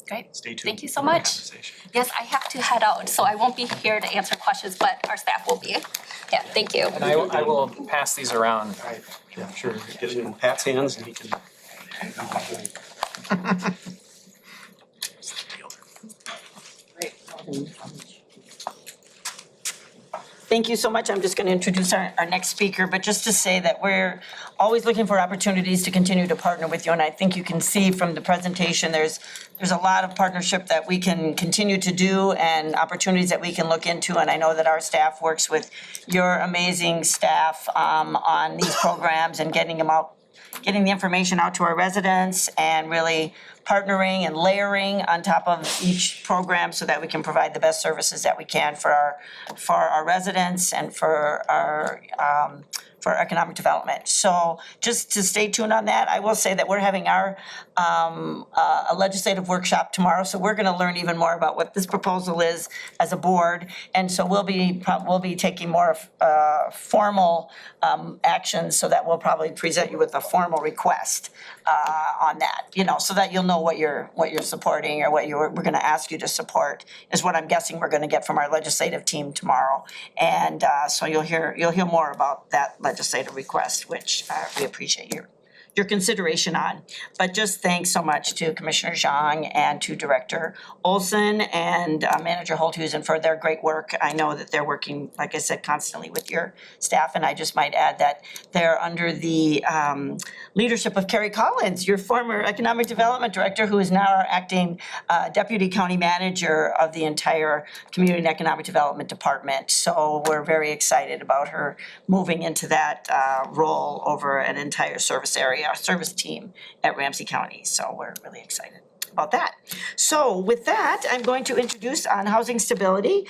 Great. Stay tuned. Thank you so for more much. conversation. Yes, I have to head out, so I won't be here to answer questions, but our staff will be. Yeah, thank you. And I will pass these around. All right, yeah, sure, get it in Pat's hands and he can. Thank you so much. I'm just going to introduce our next speaker, but just to say that we're always looking for opportunities to continue to partner with you. And I think you can see from the presentation, there's a lot of partnership that we can continue to do and opportunities that we can look into. And I know that our staff works with your amazing staff on these programs and getting the information out to our residents and really partnering and layering on top of each program so that we can provide the best services that we can for our residents and for our economic development. So just to stay tuned on that, I will say that we're having our a legislative workshop tomorrow, so we're gonna learn even more about what this proposal is as a board. And so we'll be taking more formal actions, so that we'll probably present you with a formal request on that, so that you'll know what you're supporting or we're gonna ask you to support, is what I'm guessing we're gonna get from our legislative team tomorrow. And so you'll hear more about that legislative request, which we appreciate your consideration on. But just thanks so much to Commissioner Zhang and to Director Olson and Manager Holthusen for their great work. I know that they're working, like I said, constantly with your staff, and I just might add that they're under the leadership of Carrie Collins, your former Economic Development Director, who is now our acting Deputy County Manager of the entire Community and Economic Development Department. So we're very excited about her moving into that role over an entire service area, our service team at Ramsey County. So we're really excited about that. So with that, I'm going to introduce on housing stability.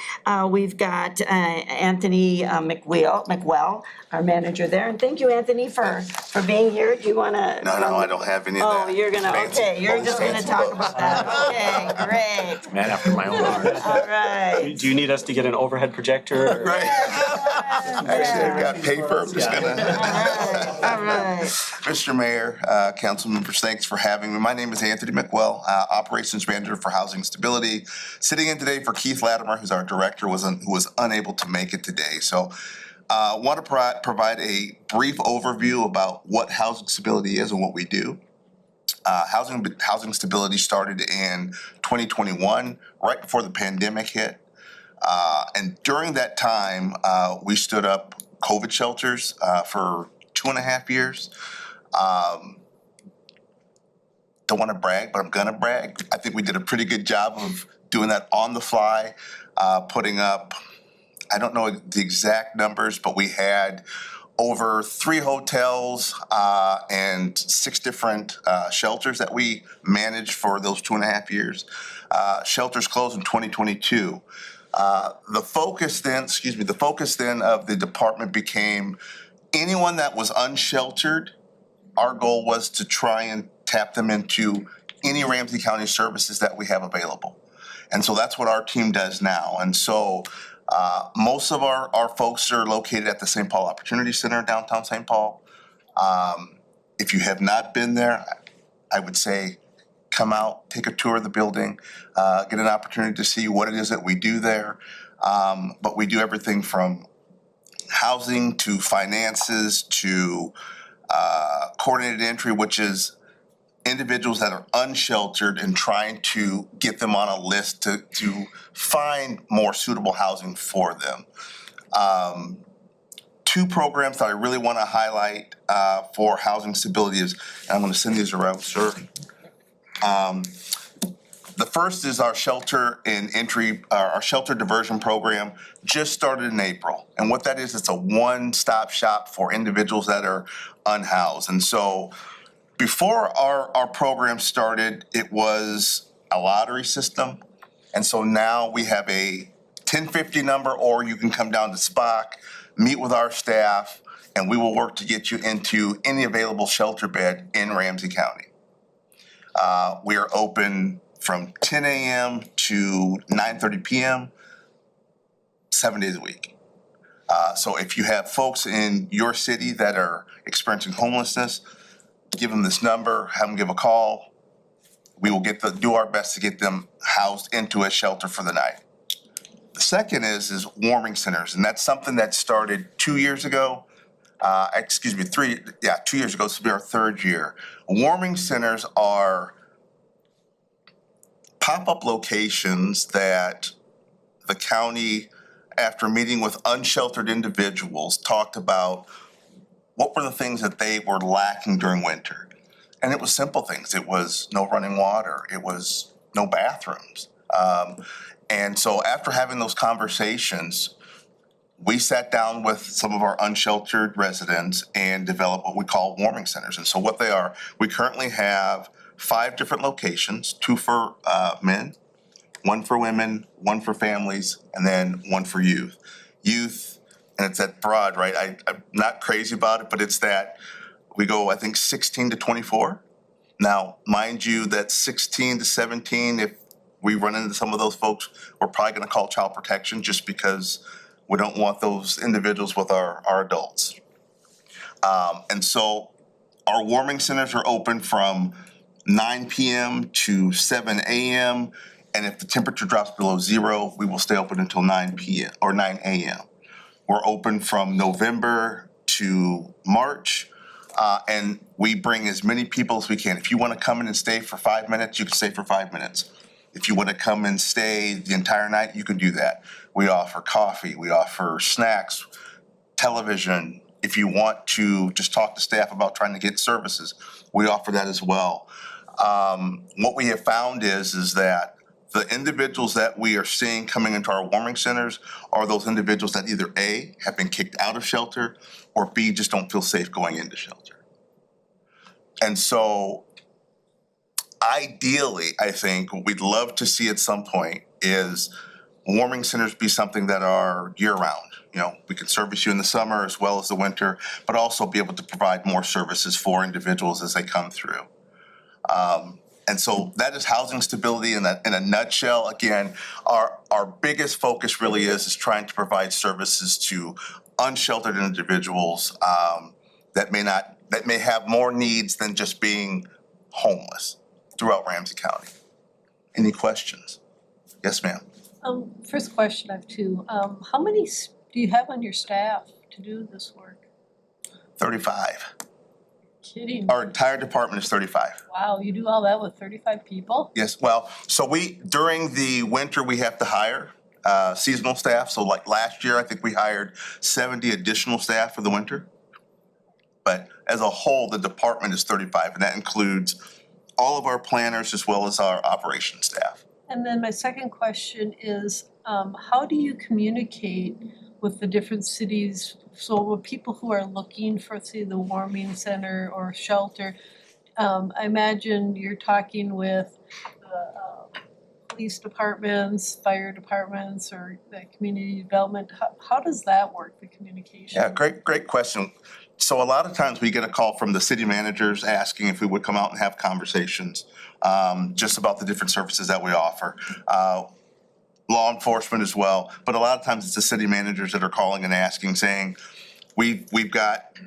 We've got Anthony McWell, our manager there. And thank you, Anthony, for being here. Do you want to? No, I don't have any of that. Oh, you're gonna, okay, you're just gonna talk about that. Okay, great. Man after my own heart. All right. Do you need us to get an overhead projector? or- Right. Actually, I've got paper. I'm just gonna. All right. Mr. Mayor, council members, thanks for having me. My name is Anthony McWell, Operations Manager for Housing Stability. Sitting in today for Keith Latimer, who's our director, who was unable to make it today. So want to provide a brief overview about what housing stability is and what we do. Housing stability started in 2021, right before the pandemic hit. And during that time, we stood up COVID shelters for 2.5 years. Don't want to brag, but I'm gonna brag. I think we did a pretty good job of doing that on the fly, putting up, I don't know the exact numbers, but we had over 3 hotels and 6 different shelters that we managed for those 2.5 years. Shelters closed in 2022. The focus then of the department became anyone that was unsheltered. Our goal was to try and tap them into any Ramsey County services that we have available. And so that's what our team does now. And so most of our folks are located at the St. Paul Opportunity Center in downtown St. Paul. If you have not been there, I would say come out, take a tour of the building, get an opportunity to see what it is that we do there. But we do everything from housing to finances to coordinated entry, which is individuals that are unsheltered and trying to get them on a list to find more suitable housing for them. 2 programs that I really want to highlight for housing stability is, and I'm going to send these around, sir. The first is our shelter and entry, our shelter diversion program just started in April. And what that is, it's a one-stop shop for individuals that are unhoused. And so before our program started, it was a lottery system. And so now we have a 1050 number, or you can come down to SPOC, meet with our staff, and we will work to get you into any available shelter bed in Ramsey County. We are open from 10 a.m. to 9:30 p.m., 7 days a week. So if you have folks in your city that are experiencing homelessness, give them this number, have them give a call. We will do our best to get them housed into a shelter for the night. The second is warming centers, and that's something that started 2 years ago. 2 years ago. This will be our third year. Warming centers are pop-up locations that the county, after meeting with unsheltered individuals, talked about what were the things that they were lacking during winter. And it was simple things. It was no running water. It was no bathrooms. And so after having those conversations, we sat down with some of our unsheltered residents and developed what we call warming centers. And so what they are, we currently have 5 different locations, 2 for men, 1 for women, 1 for families, and then 1 for youth. Youth, and it's that broad, right? I'm not crazy about it, but it's that we go, I think, 16 to 24. Now, mind you, that 16 to 17, if we run into some of those folks, we're probably gonna call child protection just because we don't want those individuals with our adults. And so our warming centers are open from 9 p.m. to 7 a.m. And if the temperature drops below 0, we will stay open until 9 p.m. or 9 a.m. We're open from November to March. And we bring as many people as we can. If you want to come in and stay for 5 minutes, you can stay for 5 minutes. If you want to come and stay the entire night, you can do that. We offer coffee, we offer snacks, television. If you want to just talk to staff about trying to get services, we offer that as well. What we have found is that the individuals that we are seeing coming into our warming centers are those individuals that either A, have been kicked out of shelter, or B, just don't feel safe going into shelter. And so ideally, I think what we'd love to see at some point is warming centers be something that are year-round. You know, we can service you in the summer as well as the winter, but also be able to provide more services for individuals as they come through. And so that is housing stability in a nutshell. Again, our biggest focus really is trying to provide services to unsheltered individuals that may have more needs than just being homeless throughout Ramsey County. Any questions? Yes, ma'am. First question I have 2. How many do you have on your staff to do this work? 35. Kidding. Our entire department is 35. Wow, you do all that with 35 people? Yes, well, so during the winter, we have to hire seasonal staff. So like last year, I think we hired 70 additional staff for the winter. But as a whole, the department is 35, and that includes all of our planners as well as our operations staff. And then my second question is, how do you communicate with the different cities? So with people who are looking for, say, the warming center or shelter, I imagine you're talking with the police departments, fire departments, or the community development. How does that work, the communication? Yeah, great question. So a lot of times we get a call from the city managers asking if we would come out and have conversations just about the different services that we offer. Law enforcement as well, but a lot of times it's the city managers that are calling and asking, saying, we've got,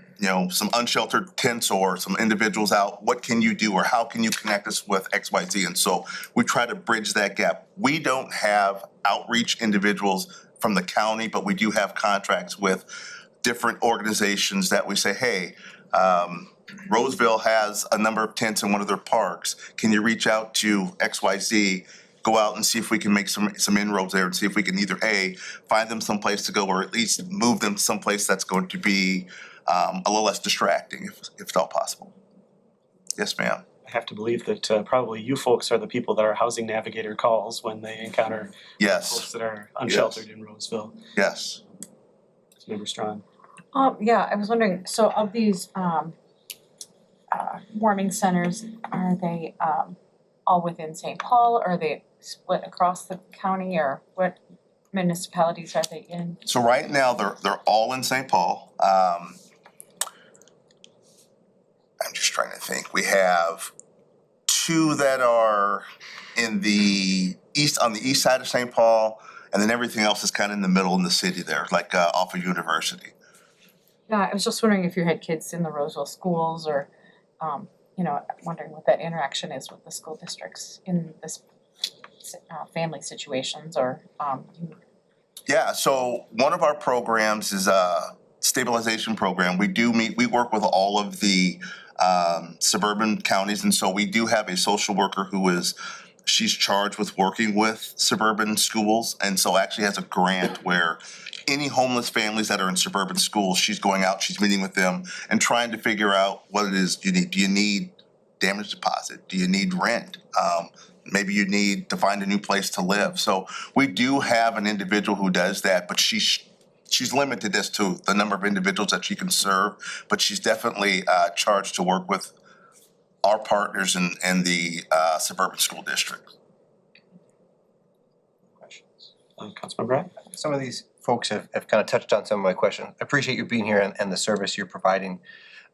some unsheltered tents or some individuals out. What can you do, or how can you connect us with XYZ? And so we try to bridge that gap. We don't have outreach individuals from the county, but we do have contracts with different organizations that we say, hey, Roseville has a number of tents in one of their parks. Can you reach out to XYZ? Go out and see if we can make some inroads there, and see if we can either A, find them someplace to go, or at least move them someplace that's going to be a little less distracting, if at all possible. Yes, ma'am. I have to believe that probably you folks are the people that our housing navigator calls when they encounter Yes. folks that are unsheltered in Roseville. Yes. Member Strawn. Yeah, I was wondering, so of these warming centers, are they all within St. Paul, or are they split across the county, or what? municipalities are they in? So right now, they're all in St. Paul. I'm just trying to think. We have 2 that are in the east, on the east side of St. Paul, and then everything else is kind of in the middle in the city there, like off of University. Yeah, I was just wondering if you had kids in the Roseville schools or, you know, wondering what that interaction is with the school districts in this family situations or, Yeah, so one of our programs is a stabilization program. We work with all of the suburban counties, and so we do have a social worker she's charged with working with suburban schools, and so actually has a grant where any homeless families that are in suburban schools, she's going out, she's meeting with them and trying to figure out what it is you need. Do you need damage deposit? Do you need rent? Maybe you need to find a new place to live. So we do have an individual who does that, but she's limited as to the number of individuals that she can serve, but she's definitely charged to work with our partners in the suburban school district. Questions? Councilmember Bragg? Some of these folks have kind of touched on some of my questions. I appreciate you being here and the service you're providing.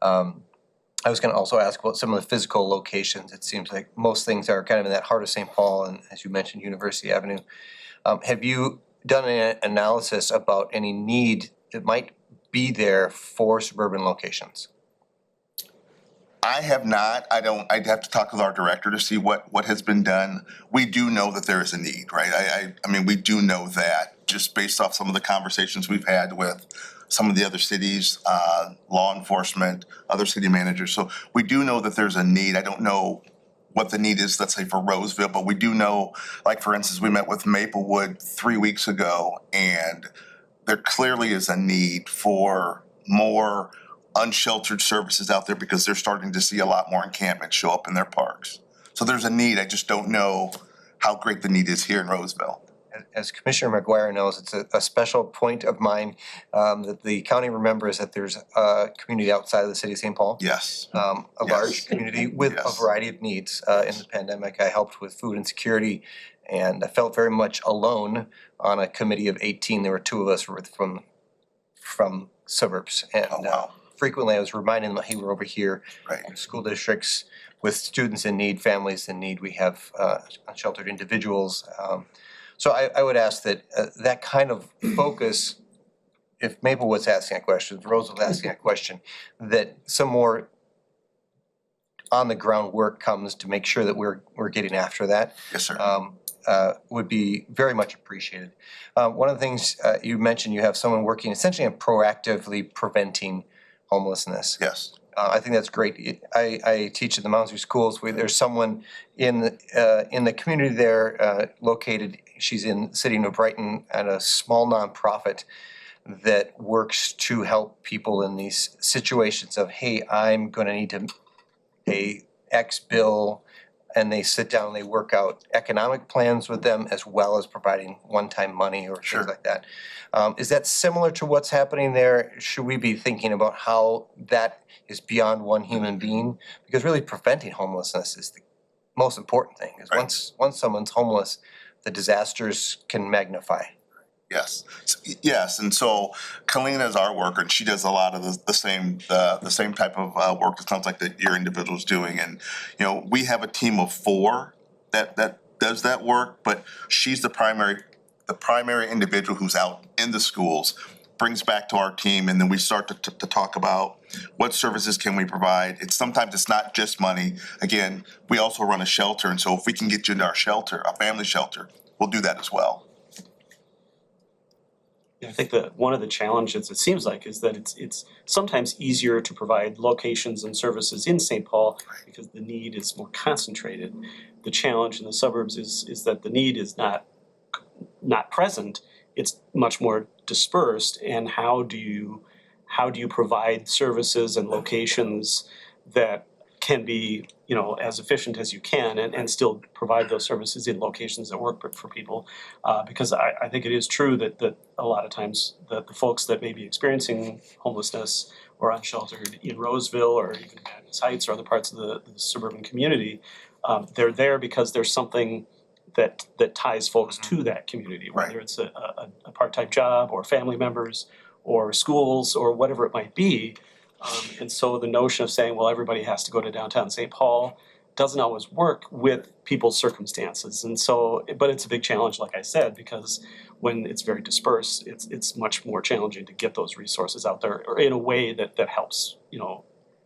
I was gonna also ask about some of the physical locations. It seems like most things are kind of in that heart of St. Paul and, as you mentioned, University Avenue. Have you done an analysis about any need that might be there for suburban locations? I have not. I'd have to talk with our director to see what has been done. We do know that there is a need, right? I mean, we do know that just based off some of the conversations we've had with some of the other cities, law enforcement, other city managers. So we do know that there's a need. I don't know what the need is, let's say for Roseville, but we do know, like for instance, we met with Maplewood 3 weeks ago, and there clearly is a need for more unsheltered services out there because they're starting to see a lot more encampments show up in their parks. So there's a need. I just don't know how great the need is here in Roseville. As Commissioner McGuire knows, it's a special point of mine that the county remembers that there's a community outside of the city of St. Paul. Yes. A Yes. large community with a Yes. variety of needs. In the pandemic, I helped with food insecurity, and I felt very much alone on a committee of 18. There were 2 of us from suburbs, and Oh, wow. frequently I was reminding them, hey, we're over here. Right. School districts with students in need, families in need. We have unsheltered individuals. So I would ask that that kind of focus, if Maplewood's asking a question, if Roseville's asking a question, that some more on the ground work comes to make sure that we're getting after that. Yes, sir. Would be very much appreciated. One of the things you mentioned, you have someone working essentially on proactively preventing homelessness. Yes. I think that's great. I teach at the Mounds View Schools. There's someone in the community there located. She's in the city of New Brighton at a small nonprofit that works to help people in these situations of, hey, I'm going to need to pay X bill, and they sit down and they work out economic plans with them as well as providing one-time money or Sure. things like that. Is that similar to what's happening there? Should we be thinking about how that is beyond one human being? Because really preventing homelessness is the most important thing. Because Right. once someone's homeless, the disasters can magnify. Yes. Yes, and so Kalina is our worker, and she does a lot of the same type of work. It sounds like that your individual's doing, and you know we have a team of 4 that does that work, but she's the primary individual who's out in the schools, brings back to our team, and then we start to talk about what services can we provide. Sometimes it's not just money. Again, we also run a shelter, and so if we can get you into our shelter, a family shelter, we'll do that as well. I think that one of the challenges, it seems like, is that it's sometimes easier to provide locations and services in St. Paul because the need is more concentrated. The challenge in the suburbs is that the need is not present, it's much more dispersed. And how do you provide services and locations that can be, you know, as efficient as you can and still provide those services in locations that work for people? Because I think it is true that a lot of times the folks that may be experiencing homelessness or unsheltered in Roseville or even Madness Heights or other parts of the suburban community, they're there because there's something that ties folks to that community, whether it's a part-time job or family members or schools or whatever it might be. And so the notion of saying, well, everybody has to go to downtown St. Paul doesn't always work with people's circumstances. And so, but it's a big challenge, like I said, because when it's very dispersed, it's much more challenging to get those resources out there or in a way that helps,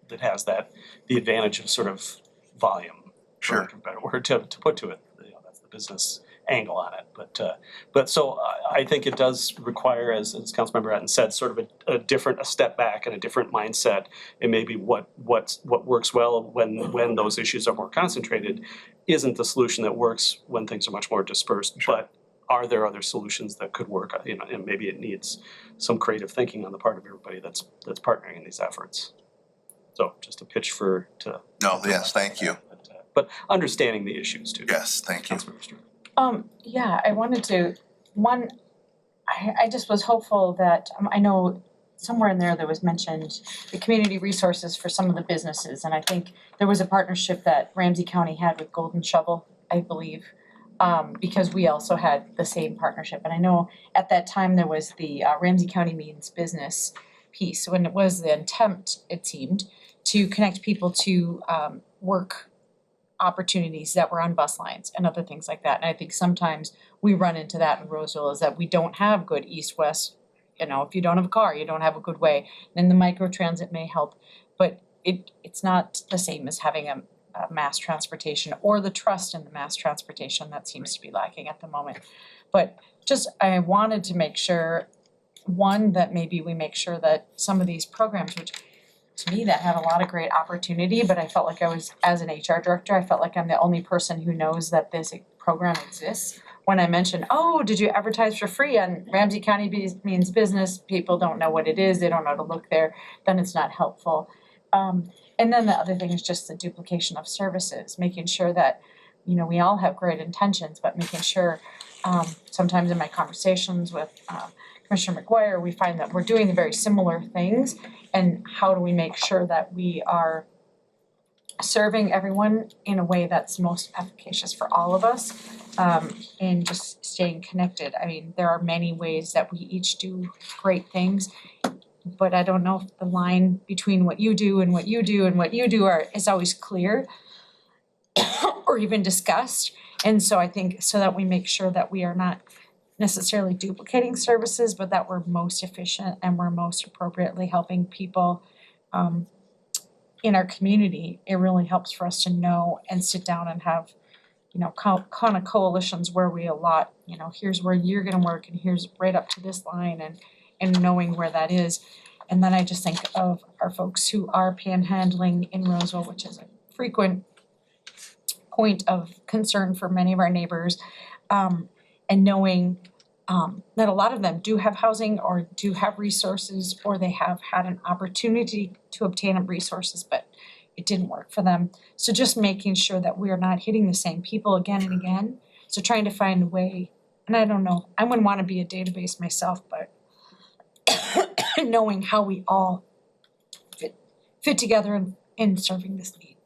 that has the advantage of sort of volume. For lack of a better word to put to it. That's the business angle on it. But so I think it does require, as Councilmember Atten said, sort of a step back and a different mindset. And maybe what works well when those issues are more concentrated isn't the solution that works when things are much more dispersed. But are there other solutions that could work? And maybe it needs some creative thinking on the part of everybody that's partnering in these efforts. So just a pitch Yes, thank you. But understanding the issues too. Yes, thank you. Yeah, I wanted to, I just was hopeful that, I know somewhere in there was mentioned the community resources for some of the businesses. And I think there was a partnership that Ramsey County had with Golden Shovel, I believe, because we also had the same partnership. And I know at that time there was the Ramsey County Means Business piece, when it was the attempt, it seemed, to connect people to work opportunities that were on bus lines and other things like that. And I think sometimes we run into that in Roseville, is that we don't have good east-west, if you don't have a car, you don't have a good way. And the microtransit may help, but it's not the same as having a mass transportation or the trust in the mass transportation that seems to be lacking at the moment. But just, I wanted to make sure, one, that maybe we make sure that some of these programs, which to me, that had a lot of great opportunity, but I felt like I was, as an HR director, I felt like I'm the only person who knows that this program exists. When I mentioned, oh, did you advertise for free on Ramsey County Means Business, people don't know what it is, they don't know how to look there, then it's not helpful. And then the other thing is just the duplication of services, making sure that, we all have great intentions, but making sure, sometimes in my conversations with Commissioner McGuire, we find that we're doing very similar things, and how do we make sure that we are serving everyone in a way that's most efficacious for all of us, and just staying connected. I mean, there are many ways that we each do great things, but I don't know if the line between what you do and what you do and what you do is always clear or even discussed. And so I think so that we make sure that we are not necessarily duplicating services, but that we're most efficient and we're most appropriately helping people in our community. It really helps for us to know and sit down and have, kind of coalitions where we allot, here's where you're gonna work and here's right up to this line, and knowing where that is. And then I just think of our folks who are panhandling in Roseville, which is a frequent point of concern for many of our neighbors, and knowing that a lot of them do have housing or do have resources, or they have had an opportunity to obtain resources, but it didn't work for them. So just making sure that we are not hitting the same people again and again. So trying to find a way, and I don't know, I wouldn't want to be a database myself, but knowing how we all fit together in serving this need.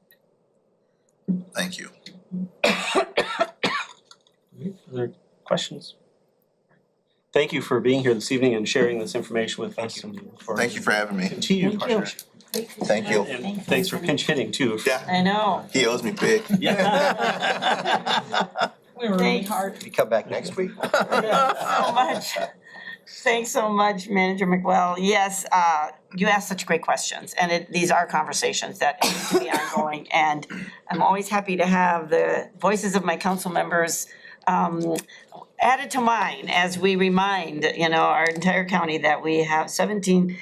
Thank you. Other questions? Thank you for being here this evening and sharing this information with us. Thank you for having me. Continued partnership. Thank you. And thanks for pinch hitting too. Yeah. I know. He owes me big. We were really hard. You come back next week? So much. Thanks so much, Manager McWell. Yes, you asked such great questions, and these are conversations that need to be ongoing. And I'm always happy to have the voices of my council members added to mine as we remind, our entire county that we have 16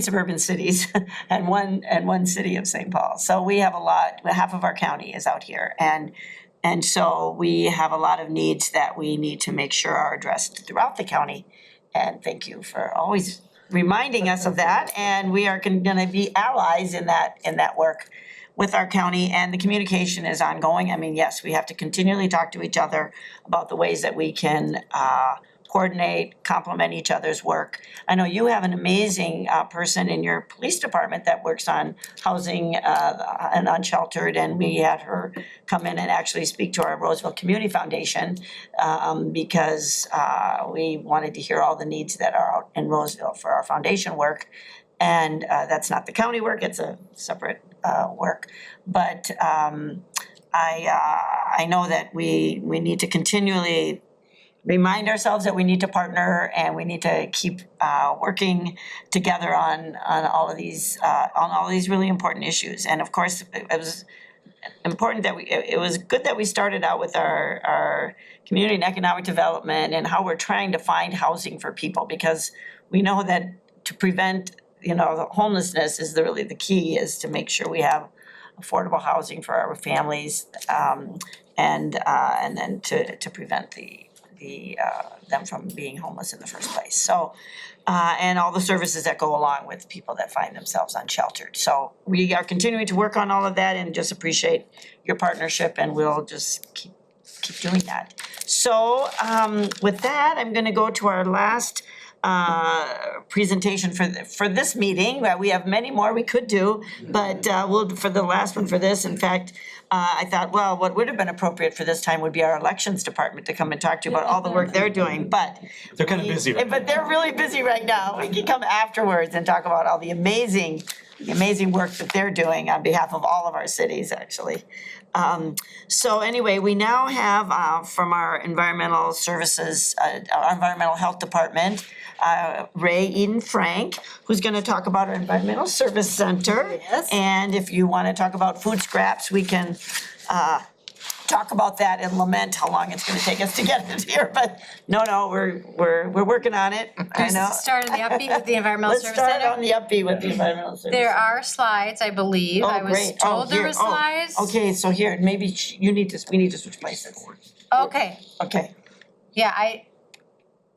suburban cities and one city of St. Paul. So we have a lot, half of our county is out here. And so we have a lot of needs that we need to make sure are addressed throughout the county. And thank you for always reminding us of that. And we are gonna be allies in that work with our county, and the communication is ongoing. I mean, yes, we have to continually talk to each other about the ways that we can coordinate, complement each other's work. I know you have an amazing person in your police department that works on housing and unsheltered, and we had her come in and actually speak to our Roseville Community Foundation because we wanted to hear all the needs that are out in Roseville for our foundation work. And that's not the county work, it's a separate work. But I know that we need to continually remind ourselves that we need to partner and we need to keep working together on all of these really important issues. And of course, it was important that it was good that we started out with our community and economic development and how we're trying to find housing for people, because we know that to prevent, the homelessness is really the key, is to make sure we have affordable housing for our families, and then to prevent them from being homeless in the first place. So, and all the services that go along with people that find themselves unsheltered. So we are continuing to work on all of that and just appreciate your partnership, and we'll just keep doing that. So, with that, I'm gonna go to our last presentation for this meeting. We have many more we could do, but for the last one for this, in fact, I thought, well, what would have been appropriate for this time would be our elections department to come and talk to you about all the work they're doing, but They're kind of busy right now. but they're really busy right now. We can come afterwards and talk about all the amazing work that they're doing on behalf of all of our cities, actually. So anyway, we now have from our environmental services, our environmental health department, Ray Eden Frank, who's gonna talk about our environmental service center. Yes. And if you wanna talk about food scraps, we can talk about that and lament how long it's gonna take us to get it here, but no, we're working on it, I know. Start in the upbeat with the environmental Let's service start center. on the upbeat with the environmental service. There are slides, I believe. I Oh, was great. Oh, told there here. were slides. Okay, so here, maybe we need to switch places. Okay, Okay, yeah,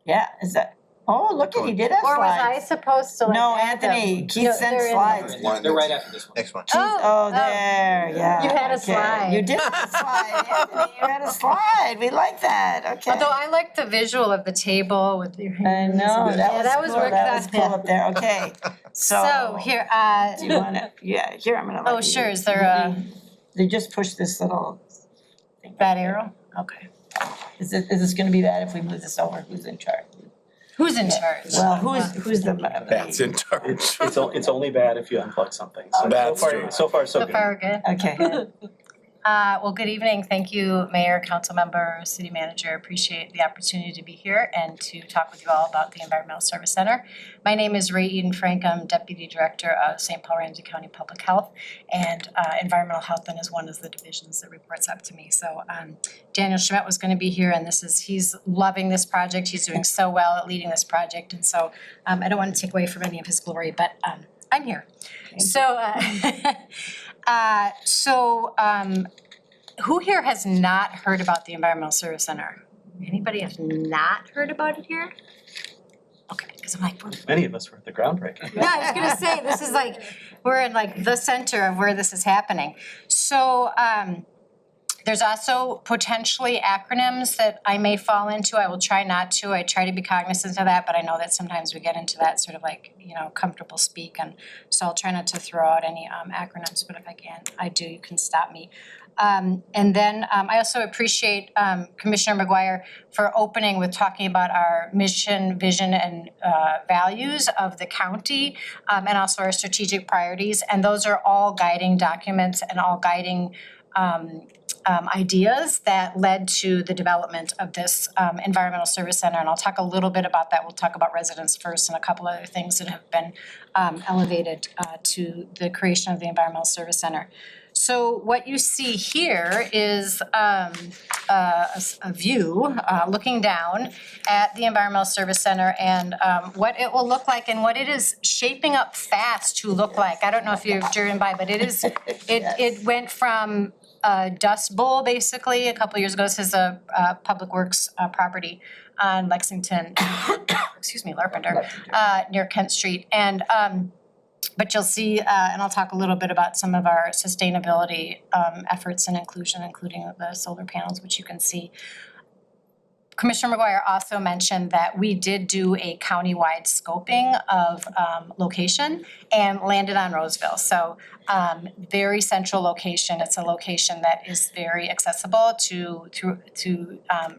yeah, is that, oh, look at, he did have or was I slides. supposed to like No, add them? Anthony, Keith No, sent they're in slides. They're right after this one. Next one. Keith, oh, there, yeah. You had a okay. slide. You did have a slide, Anthony, you had a slide, we like that, okay. Although I like the visual of the table with your I hands. know, Yeah, that was cool, worked that out, was cool yeah. up there, okay, So here, do you wanna, yeah, here, I'm gonna let you. oh, sure, is there a They just pushed this little thing. bad arrow? Okay. Is this gonna be bad if we move this over, who's in charge? Who's in charge? Well, who's the? That's in charge. It's only bad if you unplug something. So That's so true. far, so far, so So good. far, good. Okay. Well, good evening. Thank you, Mayor, Council Member, City Manager. Appreciate the opportunity to be here and to talk with you all about the Environmental Service Center. My name is Ray Eden Frank. I'm Deputy Director of St. Paul Ramsey County Public Health, and Environmental Health then is one of the divisions that reports up to me. So Daniel Schmidt was gonna be here, and he's loving this project. He's doing so well at leading this project, and so I don't wanna take away from any of his glory, but I'm here. So who here has not heard about the Environmental Service Center? Anybody has not heard about it here? Okay, because I'm like, Many of us were at the groundbreaking. yeah, I was gonna say, this is like, we're in like the center of where this is happening. So, there's also potentially acronyms that I may fall into. I will try not to. I try to be cognizant of that, but I know that sometimes we get into that sort of like, comfortable speak, and so I'll try not to throw out any acronyms, but if I do, you can stop me. And then I also appreciate Commissioner McGuire for opening with talking about our mission, vision, and values of the county, and also our strategic priorities. And those are all guiding documents and all guiding ideas that led to the development of this Environmental Service Center. And I'll talk a little bit about that. We'll talk about residents first and a couple other things that have been elevated to the creation of the Environmental Service Center. So what you see here is a view looking down at the Environmental Service Center and what it will look like and what it is shaping up fast to look like. I don't know if you've driven by, but it went from a dust bowl basically a couple years ago. This is a Public Works property on Lexington, Larpenteur, near Kent Street. And but you'll see, and I'll talk a little bit about some of our sustainability efforts and inclusion, including the solar panels, which you can see. Commissioner McGuire also mentioned that we did do a countywide scoping of location and landed on Roseville. So very central location. It's a location that is very accessible to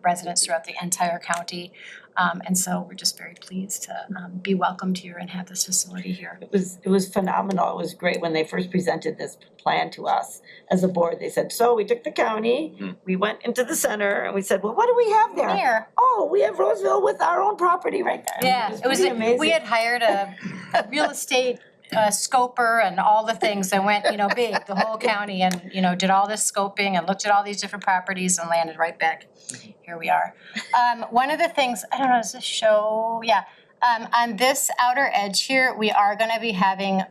residents throughout the entire county. And so we're just very pleased to be welcomed here and have this facility here. It was phenomenal. It was great when they first presented this plan to us as a board. They said, so we took the county, we went into the center and we said, well, what do we have there? Here. Oh, we have Roseville with our own property right there. Yeah, it was, pretty amazing. we had hired a real estate scoper and all the things and went, big, the whole county and, did all this scoping and looked at all these different properties and landed right back. Here we are. One of the things, I don't know, does this show? Yeah. On this outer edge here, we are gonna be having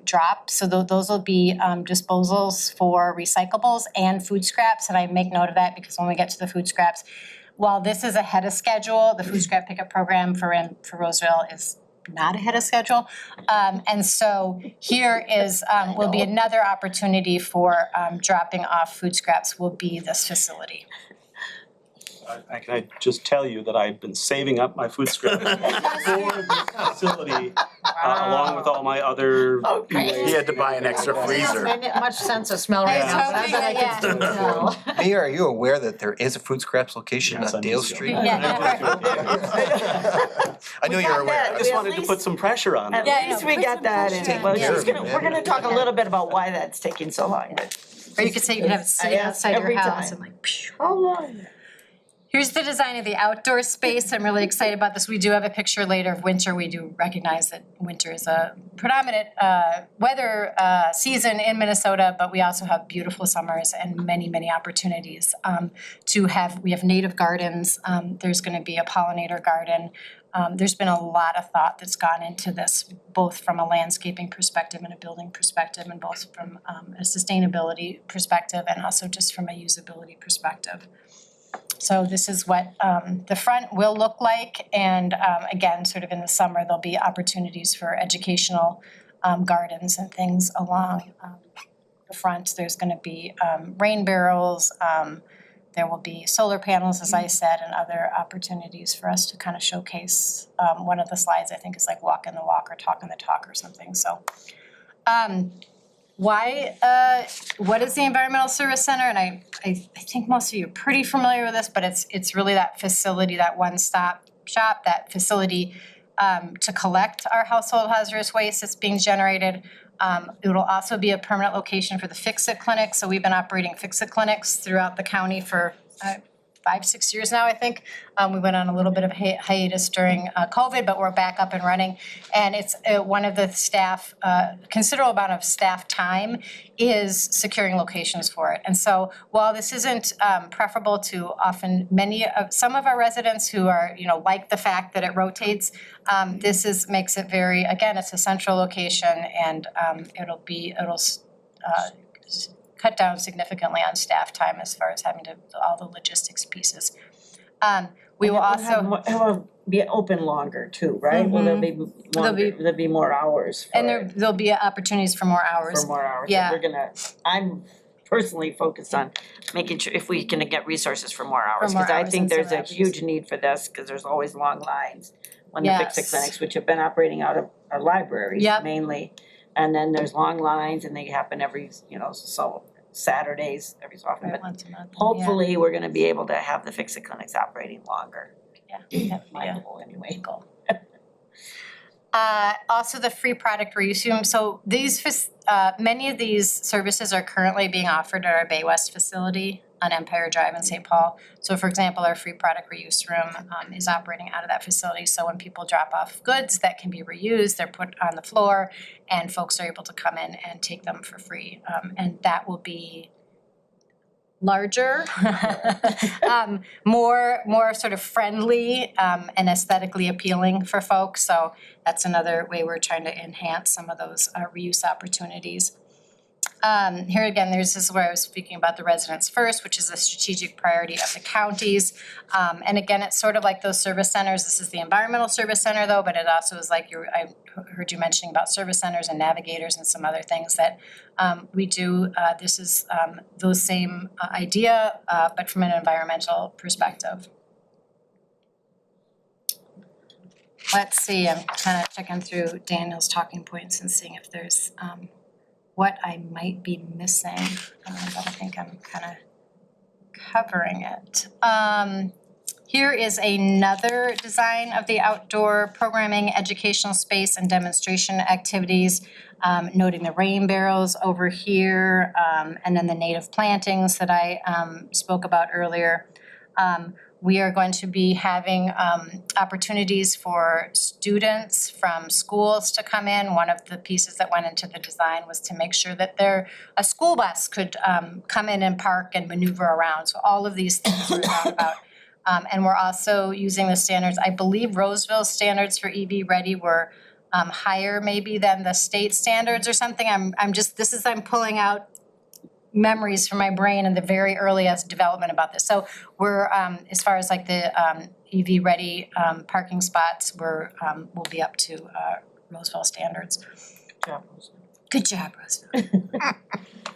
drops, so those will be disposals for recyclables and food scraps, and I make note of that because when we get to the food scraps, while this is ahead of schedule, the food scrap pickup program for Roseville is not ahead of schedule. And so here is, will be another opportunity for dropping off food scraps will be this facility. Can I just tell you that I've been saving up my food scraps for this facility, along with all my other. He had to buy an extra freezer. Doesn't make much sense to smell right now, that's what I can still tell. Mayor, are you aware that there is a food scraps location Yes, on I knew Dale so. Street? I know you're aware. I just wanted to put some pressure on At them. least we got that in. Well, we're gonna talk a little bit about why that's taking so long, but. Or you could say you could have it sitting outside your every house time. and like, phew. How long? Here's the design of the outdoor space. I'm really excited about this. We do have a picture later of winter. We do recognize that winter is a predominant weather season in Minnesota, but we also have beautiful summers and many, many opportunities we have native gardens. There's gonna be a pollinator garden. There's been a lot of thought that's gone into this, both from a landscaping perspective and a building perspective, and both from a sustainability perspective and also just from a usability perspective. So this is what the front will look like, and again, sort of in the summer, there'll be opportunities for educational gardens and things along the front. There's gonna be rain barrels, there will be solar panels, as I said, and other opportunities for us to kind of showcase. One of the slides, I think, is like walk in the walk or talk in the talk or something, so. What is the Environmental Service Center? And I think most of you are pretty familiar with this, but it's really that facility, that one-stop shop, that facility to collect our household hazardous waste that's being generated. It will also be a permanent location for the Fix-It clinic. So we've been operating Fix-It clinics throughout the county for 5-6 years now, I think. We went on a little bit of hiatus during COVID, but we're back up and running. And it's one of the staff, considerable amount of staff time is securing locations for it. And so while this isn't preferable to often some of our residents who are, like the fact that it rotates, this makes it very, again, it's a central location, and it'll cut down significantly on staff time as far as having to, all the logistics pieces. We will also. It'll be open longer too, right? Will there be longer, there'll be more hours for And there'll be opportunities for more hours. For more hours. Yeah. I'm personally focused on making sure if we can get resources for more hours. For more Cause I hours think and there's a services. huge need for this, cause there's always long lines. When the Fix-It Yes. clinics, which have been operating out of our libraries Yep. mainly. And then there's long lines and they happen every, so Saturdays, every so often, Right, but once a month. hopefully we're gonna be able to have the Fix-It clinics operating longer. Yeah. That's my goal anyway. Also the free product reuse. So many of these services are currently being offered at our Bay West facility on Empire Drive in St. Paul. So for example, our free product reuse room is operating out of that facility. So when people drop off goods that can be reused, they're put on the floor and folks are able to come in and take them for free. And that will be larger, more sort of friendly and aesthetically appealing for folks. So that's another way we're trying to enhance some of those reuse opportunities. Here again, this is where I was speaking about the residents first, which is a strategic priority of the counties. And again, it's sort of like those service centers. This is the Environmental Service Center though, but it also is like I heard you mentioning about service centers and navigators and some other things that we do. This is those same idea, but from an environmental perspective. let's see, I'm kind of checking through Daniel's talking points and seeing if there's what I might be missing, but I think I'm kind of covering it. Here is another design of the outdoor programming, educational space, and demonstration activities, noting the rain barrels over here, and then the native plantings that I spoke about earlier. We are going to be having opportunities for students from schools to come in. One of the pieces that went into the design was to make sure that a school bus could come in and park and maneuver around. So all of these things were thought about. And we're also using the standards, I believe Roseville's standards for EV ready were higher maybe than the state standards or something. I'm pulling out memories from my brain in the very earliest development about this. So we're, as far as like the EV ready parking spots, we'll be up to Roseville standards. Good job, Roseville.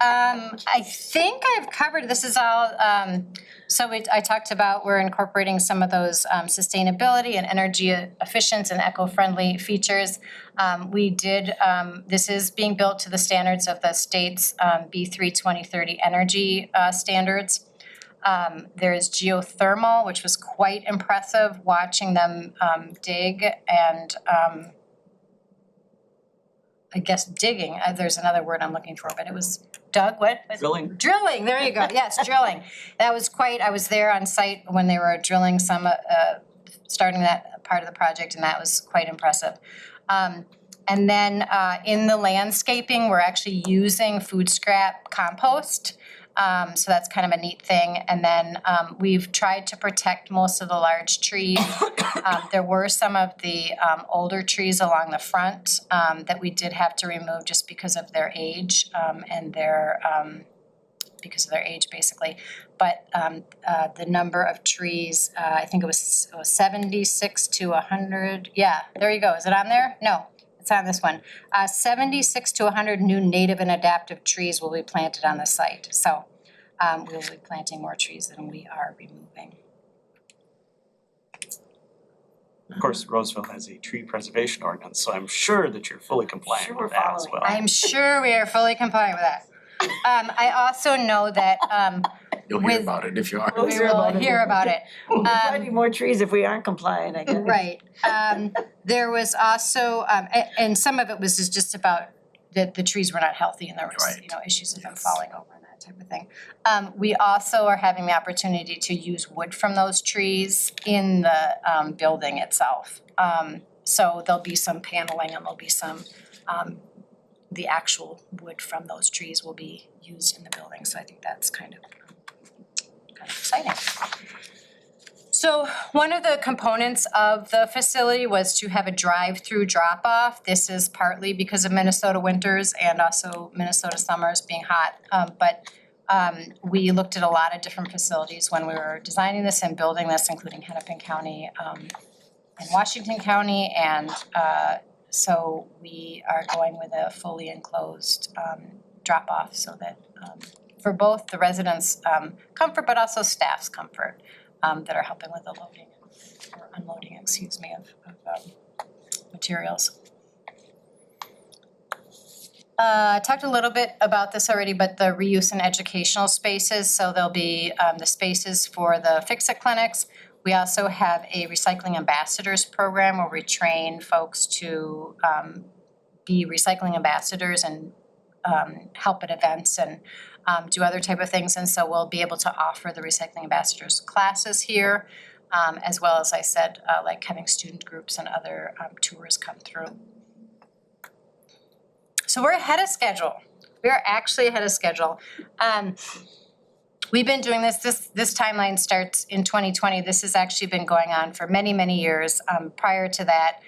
I think I've covered, this is all, I talked about we're incorporating some of those sustainability and energy efficient and eco-friendly features. We did, this is being built to the standards of the state's B3 2030 energy standards. There's geothermal, which was quite impressive watching them dig and I guess digging, there's another word I'm looking for, but it was Doug, what? Drilling. Drilling, there you go, yes, drilling. That was I was there on site when they were drilling some, starting that part of the project, and that was quite impressive. And then in the landscaping, we're actually using food scrap compost. So that's kind of a neat thing. And then we've tried to protect most of the large trees. There were some of the older trees along the front that we did have to remove just because of their age and because of their age basically. But the number of trees, I think it was 76 to 100. Yeah, there you go. Is it on there? No. It's on this one. 76 to 100 new native and adaptive trees will be planted on the site. So we'll be planting more trees than we are removing. Of course, Roseville has a tree preservation ordinance, so I'm sure that you're fully compliant with that as well. I'm sure we are fully compliant with that. I also know that You'll hear about it if you are. we will hear about it. We'll be finding more trees if we aren't compliant, I guess. Right. There was also, and some of it was just about that the trees were not healthy and there was, issues of them falling over and that type of thing. We also are having the opportunity to use wood from those trees in the building itself. So there'll be some paneling and there'll be some, the actual wood from those trees will be used in the building. So I think that's kind of exciting. So one of the components of the facility was to have a drive-through drop-off. This is partly because of Minnesota winters and also Minnesota summers being hot. But we looked at a lot of different facilities when we were designing this and building this, including Hennepin County and Washington County. And so we are going with a fully enclosed drop-off so that for both the residents' comfort, but also staff's comfort. That are helping with the loading or unloading, of materials. I talked a little bit about this already, but the reuse in educational spaces. So there'll be the spaces for the Fix-It clinics. We also have a recycling ambassadors program where we train folks to be recycling ambassadors and help at events and do other type of things. And so we'll be able to offer the recycling ambassadors classes here, as well as I said, like having student groups and other tours come through. So we're ahead of schedule. We are actually ahead of schedule. We've been doing this timeline starts in 2020. This has actually been going on for many, many years. Prior to that,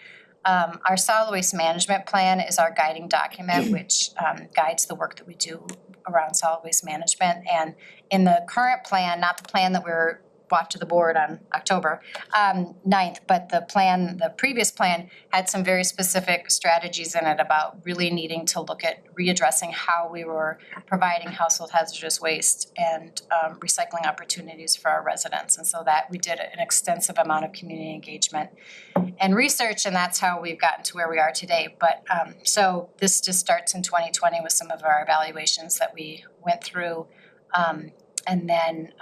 our solid waste management plan is our guiding document, which guides the work that we do around solid waste management. And in the current plan, not the plan that we're brought to the board on October 9th, but the previous plan had some very specific strategies in it about really needing to look at readdressing how we were providing household hazardous waste and recycling opportunities for our residents. And so that we did an extensive amount of community engagement and research, and that's how we've gotten to where we are today. But so this just starts in 2020 with some of our evaluations that we went through. And then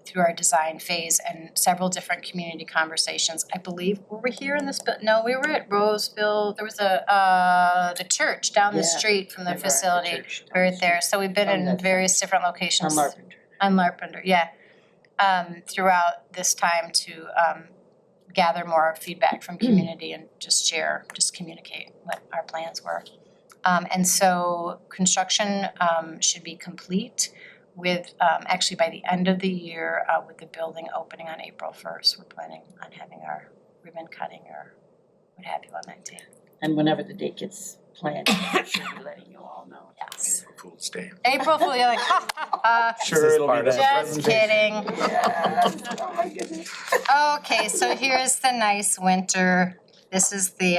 through our design phase and several different community conversations. I believe, were we here in this, but no, we were at Roseville. There was the church down the street from the facility. We were there. So we've been in various different locations. On Larpenter, yeah. Throughout this time to gather more feedback from community and just communicate what our plans were. And so construction should be complete with, actually by the end of the year, with the building opening on April 1st. We're planning on having our ribbon cutting or what have you on that day. And whenever the date gets planned, I should be letting you all know. Yes. April Fool's Day. April Fool, you're like, ha, ha, ha. Sure, it'll be there. Just kidding. Oh my goodness. Okay, so here's the nice winter. This is the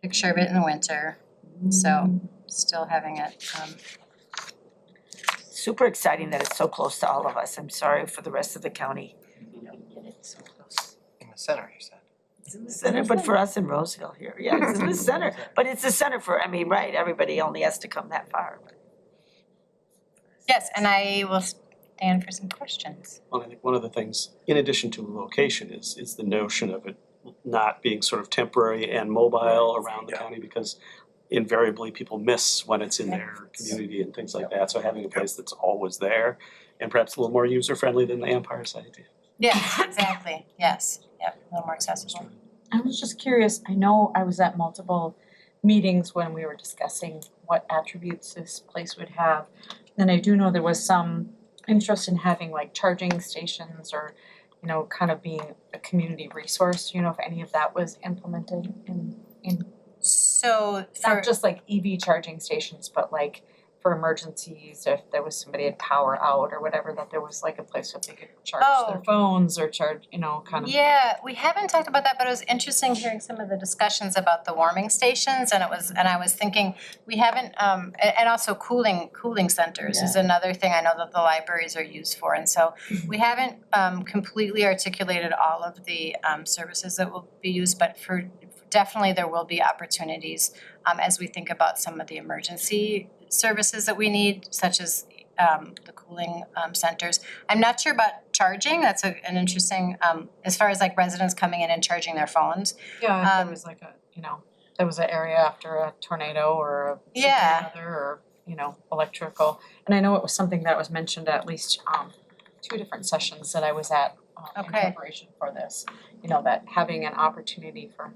picture of it in the winter. So still having it. Super exciting that it's so close to all of us. I'm sorry for the rest of the county. You know, get it so close. In the center, you said. It's in the center, but for us in Roseville here, yeah, it's in the center. But it's the center for, I mean, right, everybody only has to come that far. Yes, and I will stand for some questions. Well, I think one of the things, in addition to location, is the notion of it not being sort of temporary and mobile around the county, because invariably people miss when it's in their community and things like that. So having a place that's always there and perhaps a little more user-friendly than the Empire site. Yeah, exactly, yes, yep, a little more accessible. I was just curious, I know I was at multiple meetings when we were discussing what attributes this place would have. And I do know there was some interest in having like charging stations or, you know, kind of being a community resource. Do you know if any of that was implemented in So for, not just like EV charging stations, but like for emergencies, if there was somebody had power out or whatever, that there was like a place that they could charge their phones or charge, you know, kind of. yeah, we haven't talked about that, but it was interesting hearing some of the discussions about the warming stations, and I was thinking, we haven't, and also cooling centers is another thing I know that the libraries are used for, and so we haven't completely articulated all of the services that will be used, but for definitely there will be opportunities as we think about some of the emergency services that we need, such as the cooling centers. I'm not sure about charging. That's an interesting, as far as like residents coming in and charging their phones. Yeah, if there was like a, you know, there was an area after a tornado or something other or, you know, electrical. And I know it was something that was mentioned at least 2 different sessions that I was at in preparation for this. You know, that having an opportunity for,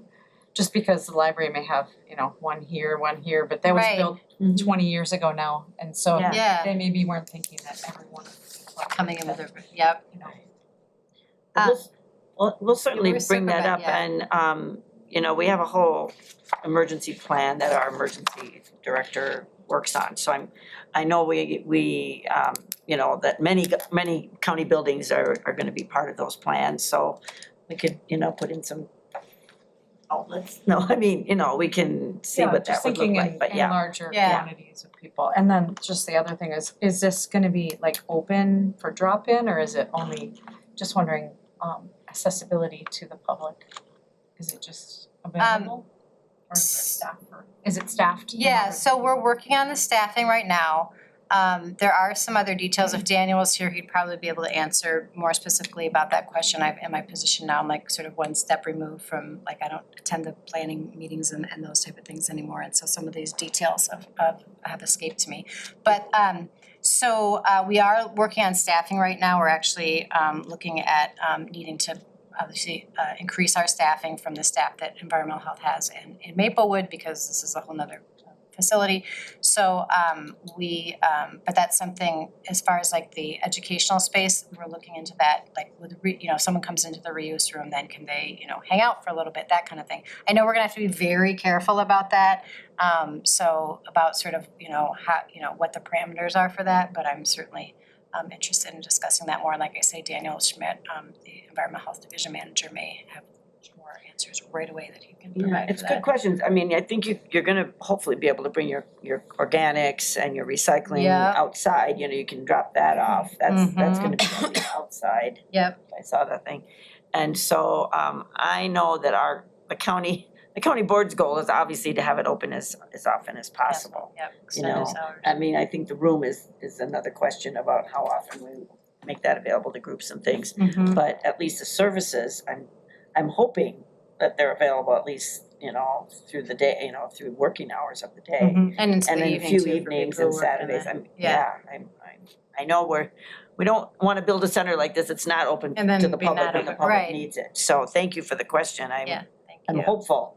just because the library may have, you know, one here, but that was built 20 years ago now. And so they maybe weren't thinking that everyone coming in with their, yep. You know. We'll certainly bring that up, and you know, we have a whole emergency plan that our emergency director works on. So I know we you know, that many county buildings are gonna be part of those plans, so we could, you know, put in some outlets. No, I mean, you know, we can see what that would look like, but in larger quantities of people. And then just the other thing is this gonna be like open for drop-in, or is it only, just wondering, accessibility to the public? Is it just available? Or is there staff is it staffed? Yeah, so we're working on the staffing right now. There are some other details. If Daniel was here, he'd probably be able to answer more specifically about that question. In my position now, I'm like sort of one step removed from, like, I don't attend the planning meetings and those type of things anymore. And so some of these details have escaped me. But so we are working on staffing right now. We're actually looking at needing to obviously increase our staffing from the staff that environmental health has in Maplewood, because this is a whole nother facility. So but that's something, as far as like the educational space, we're looking into that, like with, you know, someone comes into the reuse room, then can they, you know, hang out for a little bit, that kind of thing. I know we're gonna have to be very careful about that. So about sort of, you know, how, you know, what the parameters are for that, but I'm certainly interested in discussing that more. And like I say, Daniel Schmidt, the Environmental Health Division Manager, may have more answers right away that he can Yeah, provide for it's that. good questions. I mean, I think you're gonna hopefully be able to bring your organics and your recycling Yeah. outside, you can drop that off. That's gonna be on the outside. Yep. I saw that thing. And so, I know that the county board's goal is obviously to have it open as often as possible. Yep, You extend know, those hours. I mean, I think the room is another question about how often we make that available to groups and things. Mhm. But at least the services, I'm hoping that they're available at least, through the day, through working hours of the day. Mhm. And into And the then a evening few too for evenings people and who work in Saturdays, the- I know we don't wanna build a center like this, it's not open And then to the be public not when the open, public right. needs it. So thank you for the question, Yeah, thank I'm you. hopeful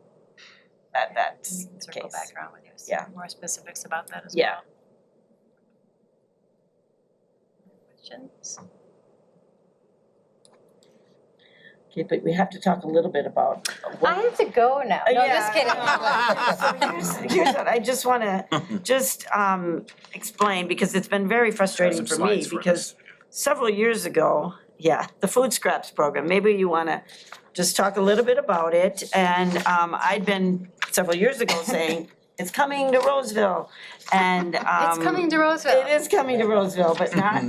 that We that's can the circle case. back around with you, Yeah. more specifics about that as Yeah. well. Questions? Okay, but we have to talk a little bit about I have to go now. No, just kidding. So here's what I just wanna explain, because it's been very frustrating for me, because several years ago, the food scraps program, maybe you wanna just talk a little bit about it. And I'd been several years ago saying, it's coming to Roseville, and It's coming to Roseville. It is coming to Roseville, but not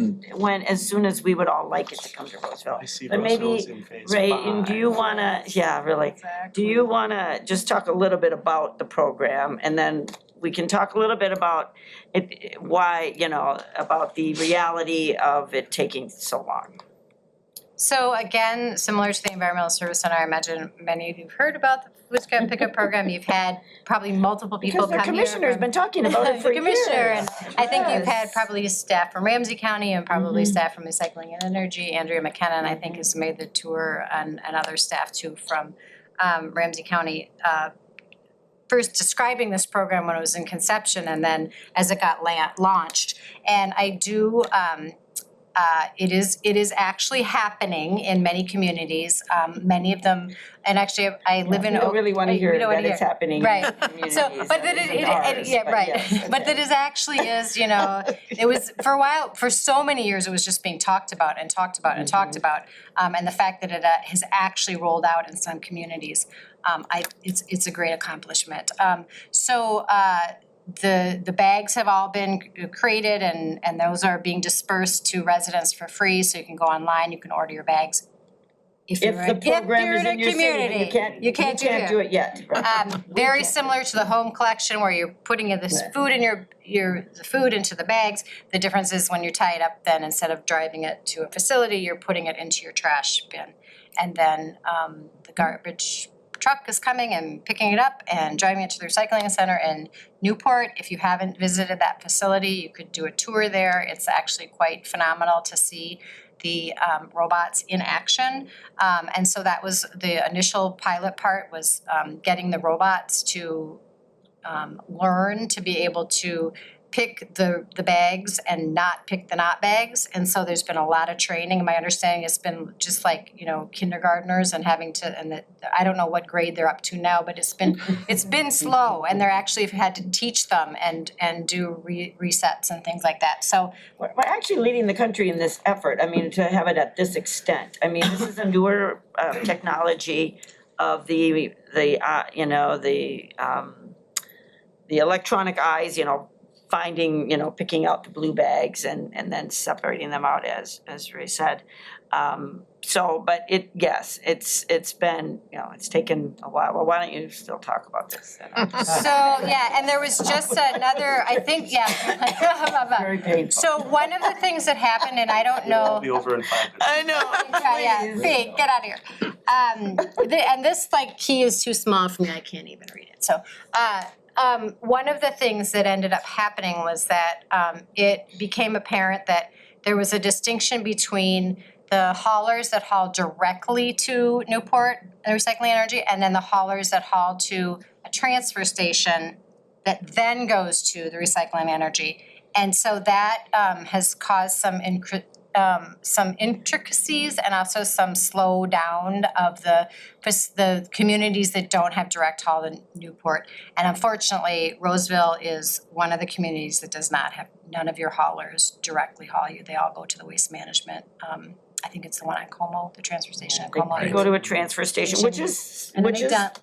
as soon as we would all like it to come to Roseville. I see But maybe, Roseville's in phase Ray, and do you wanna, really, do you wanna just talk a little bit about the program, and then we can talk a little bit about why, about the reality of it taking so long? So again, similar to the Environmental Service Center, I imagine many of you have heard about the food scrap pickup program. You've had probably multiple people Because come the here. commissioner's from- been talking about it for The years. commissioner, and I think you've had Yes. probably staff from Ramsey County and probably Mhm. staff from Recycling and Energy. Andrea McKenna, I think, has made the tour, and other staff too from Ramsey County. First describing this program when it was in conception, and then as it got launched. And I do, it is actually happening in many communities, many of them, and actually I live in. We don't really wanna we hear don't that wanna it's hear. happening in Right. communities. So, but that isn't it, ours, yeah, but right, yes, but okay. that is actually is, it was, for a while, for so many years, it was just being talked about and talked about and talked about. And the fact that it has actually rolled out in some communities, it's a great accomplishment. The bags have all been created, and those are being dispersed to residents for free, so you can go online, you can order your bags. If If the program is in your city, but you can't do it yet. right? Very similar to the home collection where you're putting in this food in the food into the bags. The difference is when you tie it up, then instead of driving it to a facility, you're putting it into your trash bin. And then the garbage truck is coming and picking it up and driving it to the recycling center in Newport. If you haven't visited that facility, you could do a tour there. It's actually quite phenomenal to see the robots in action. And so that was the initial pilot part, was getting the robots to learn to be able to pick the bags and not pick the not bags. And so there's been a lot of training. My understanding it's been just like, kindergartners and having to, and I don't know what grade they're up to now, but it's been slow, and they're actually had to teach them and do resets and things like that. So We're actually leading the country in this effort, to have it at this extent. This is a newer technology of the electronic eyes, finding, picking out the blue bags and then separating them out as Ray said. But it's been, it's taken a while. Well, why don't you still talk about this? and there was just another, I think, Very painful. So one of the things that happened, and I don't know. It'll be over in 5 minutes. I know, Fee, get out of here. And this key is too small for me, I can't even read it, so. One of the things that ended up happening was that it became apparent that there was a distinction between the haulers that haul directly to Newport, Recycling Energy, and then the haulers that haul to a transfer station that then goes to the Recycling Energy. And so that has caused some some intricacies and also some slow down of the communities that don't have direct haul to Newport. And unfortunately, Roseville is one of the communities that does not have, none of your haulers directly haul you. They all go to the waste management. I think it's the one on Como, the transfer station at Como. They go to a transfer station, which is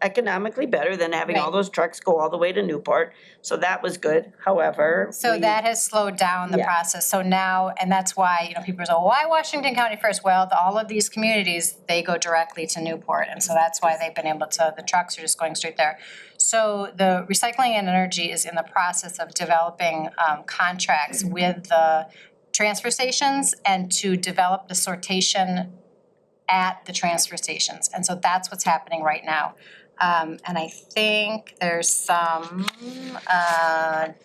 economically better than having all those trucks go all the way to Newport. So that was good. However, So that has slowed down the process. So now, and that's why, people say, why Washington County first? Well, all of these communities, they go directly to Newport. And so that's why they've been able to, the trucks are just going straight there. So the Recycling and Energy is in the process of developing contracts with the transfer stations and to develop the sortation at the transfer stations. And so that's what's happening right now. And I think there's some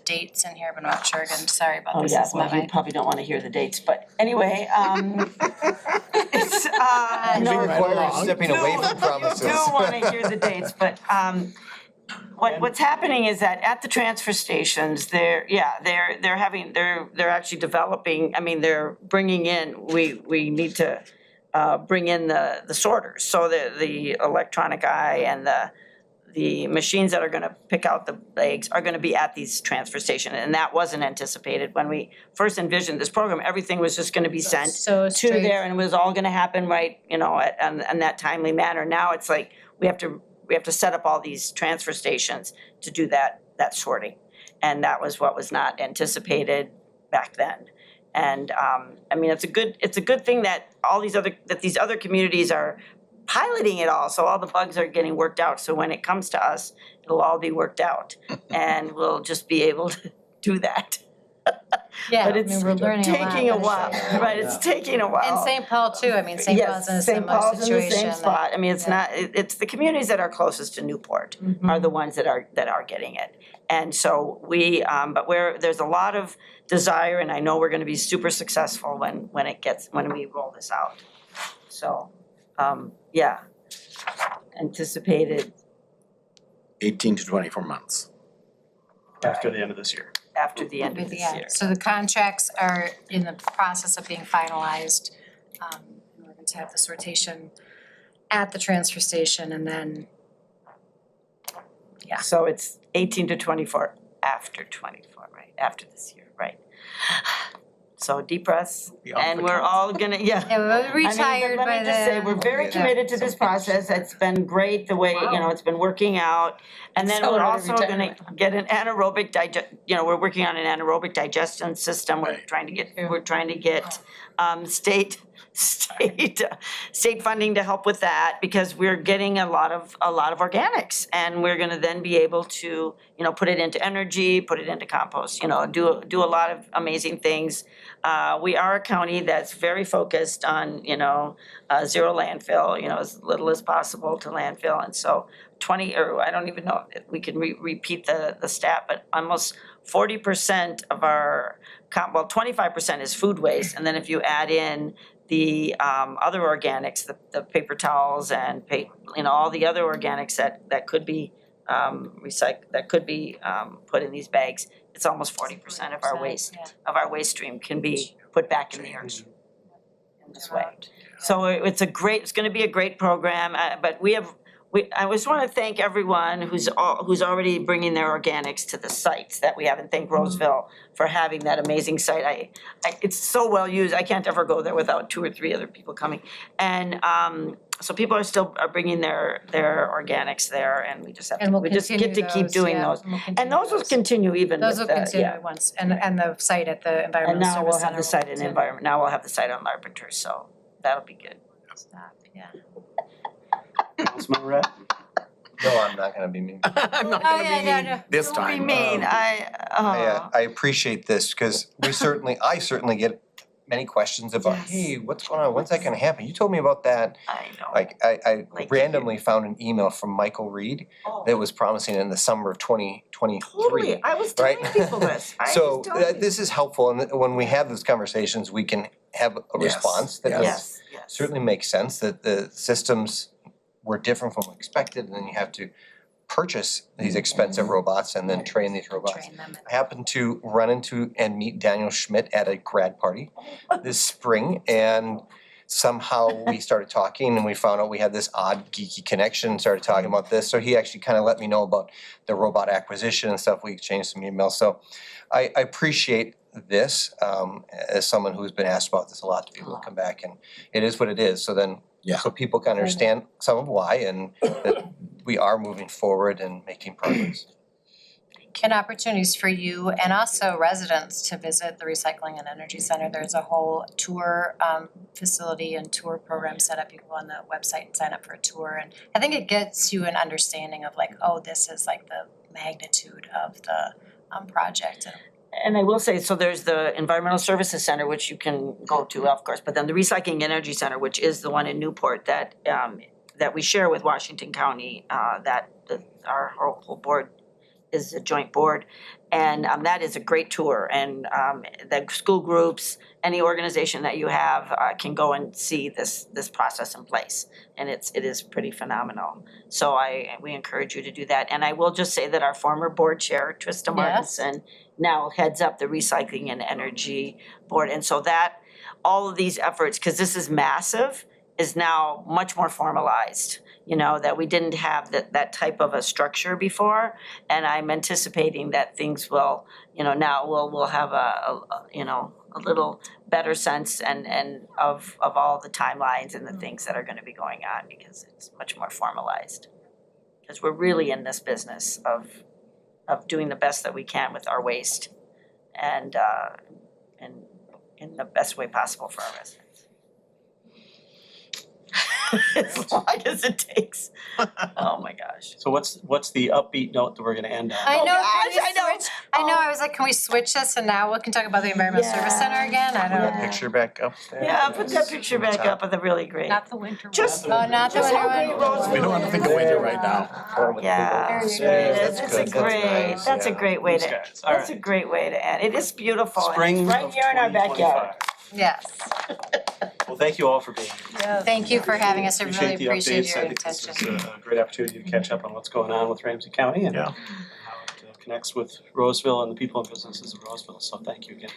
dates in here, but I'm not sure. Again, sorry about this. It's not you probably don't wanna hear the dates, but anyway, it's, It requires stepping away from promises. You do wanna hear the dates, but, what's happening is that at the transfer stations, they're actually developing, they're bringing in, we need to bring in the sorters. So the electronic eye and the machines that are gonna pick out the bags are gonna be at these transfer stations. And that wasn't anticipated when we first envisioned this program. Everything was just gonna be sent to there and it was all gonna happen right, in that timely manner. Now it's like, we have to set up all these transfer stations to do that sorting. And that was what was not anticipated back then. And it's a good thing that these other communities are piloting it all, so all the bugs are getting worked out. So when it comes to us, it'll all be worked out and we'll just be able to do that. Yeah, But it's we're learning a lot. taking a while, right, it's taking a while. And St. Paul too, St. Paul's in a similar situation. St. Paul's in the same spot, it's not, it's the communities that are closest to Newport are the ones that are getting it. And so but there's a lot of desire, and I know we're gonna be super successful when we roll this out. So, anticipated 18 to 24 months. After the end of this year. after the end of this year. So the contracts are in the process of being finalized. We're going to have the sortation at the transfer station and then, So it's 18 to 24 after 24, right? After this year, right? So deep breaths, and we're all gonna, we're retired but by let me just say, then. we're very committed to this process. It's been great the way, it's been working out. And then we're also gonna get an anaerobic we're working on an anaerobic digestion system. We're trying to get state funding to help with that, because we're getting a lot of organics, and we're gonna then be able to, put it into energy, put it into compost, do a lot of amazing things. We are a county that's very focused on, zero landfill, as little as possible to landfill, and so I don't even know if we can repeat the stat, but almost 40% of our 25% is food waste, and then if you add in the other organics, the paper towels and all the other organics that could be recycled, that could be put in these bags, it's almost 40% of our waste stream can be put back in the earth in this way. So it's gonna be a great program, but I just wanna thank everyone who's already bringing their organics to the sites that we have, and thank Roseville for having that amazing site. It's so well used, I can't ever go there without 2 or 3 other people coming. And so people are bringing their organics there, and we just get to keep doing those. And those will continue even with Those will continue once, and the site at the Environmental Service Center. And now we'll have the site in environment, now we'll have the site on Larpenteur, so that'll be good. Councilmember Rett? No, I'm not gonna be mean. I'm not gonna be mean this time. Don't be mean, I appreciate this, because I certainly get many questions about, hey, what's going on, when's that gonna happen? You told me about that. I know. I randomly found an email from Michael Reed that was promising in the summer of 2023. Totally, I was telling people this. So this is helpful, and when we have those conversations, we can have a response that certainly makes sense, that the systems were different from what expected, and then you have to purchase these expensive robots and then train these robots. Train them. I happened to run into and meet Daniel Schmidt at a grad party this spring, and somehow we started talking and we found out we had this odd geeky connection and started talking about this. So he actually kind of let me know about the robot acquisition and stuff. We exchanged some emails. So I appreciate this as someone who's been asked about this a lot, to be able to come back, and it is what it is. So then, so people can understand some of why, and that we are moving forward and making progress. And opportunities for you and also residents to visit the Recycling and Energy Center. There's a whole tour facility and tour program set up. You can go on the website and sign up for a tour. And I think it gets you an understanding of like, oh, this is like the magnitude of the project. And I will say, so there's the Environmental Services Center, which you can go to, of course, but then the Recycling Energy Center, which is the one in Newport that we share with Washington County, our whole board is a joint board. And that is a great tour, and the school groups, any organization that you have can go and see this process in place. And it is pretty phenomenal. So we encourage you to do that. And I will just say that our former board chair, Trista Martinson, now heads up the Recycling and Energy Board. And so that, all of these efforts, because this is massive, is now much more formalized. You know, that we didn't have that type of a structure before. And I'm anticipating that things will, now we'll have a little better sense and of all the timelines and the things that are gonna be going on, because it's much more formalized. Because we're really in this business of doing the best that we can with our waste and in the best way possible for our residents. As long as it takes. Oh my gosh. So what's the upbeat note that we're gonna end on? I know, gosh, can we switch? I know, I was like, can we switch this and now we can talk about the Environmental Service Center again? I don't know. Picture back up there. Yeah, put that picture back up of the really great. Not the winter one. Just, Oh, not the just winter how great one? Roseville. We don't have to think of winter right now. Yeah, There you go. that's a great way to, All that's a right. great way to end. It is beautiful, and Spring it's right of here in our backyard. 2025. Yes. Well, thank you all for being here. Thank you for having us. I really the appreciate updates. your I think this attention. is a great opportunity to catch up on what's going on with Ramsey County and how it connects with Roseville and the people and businesses of Roseville. So thank you again.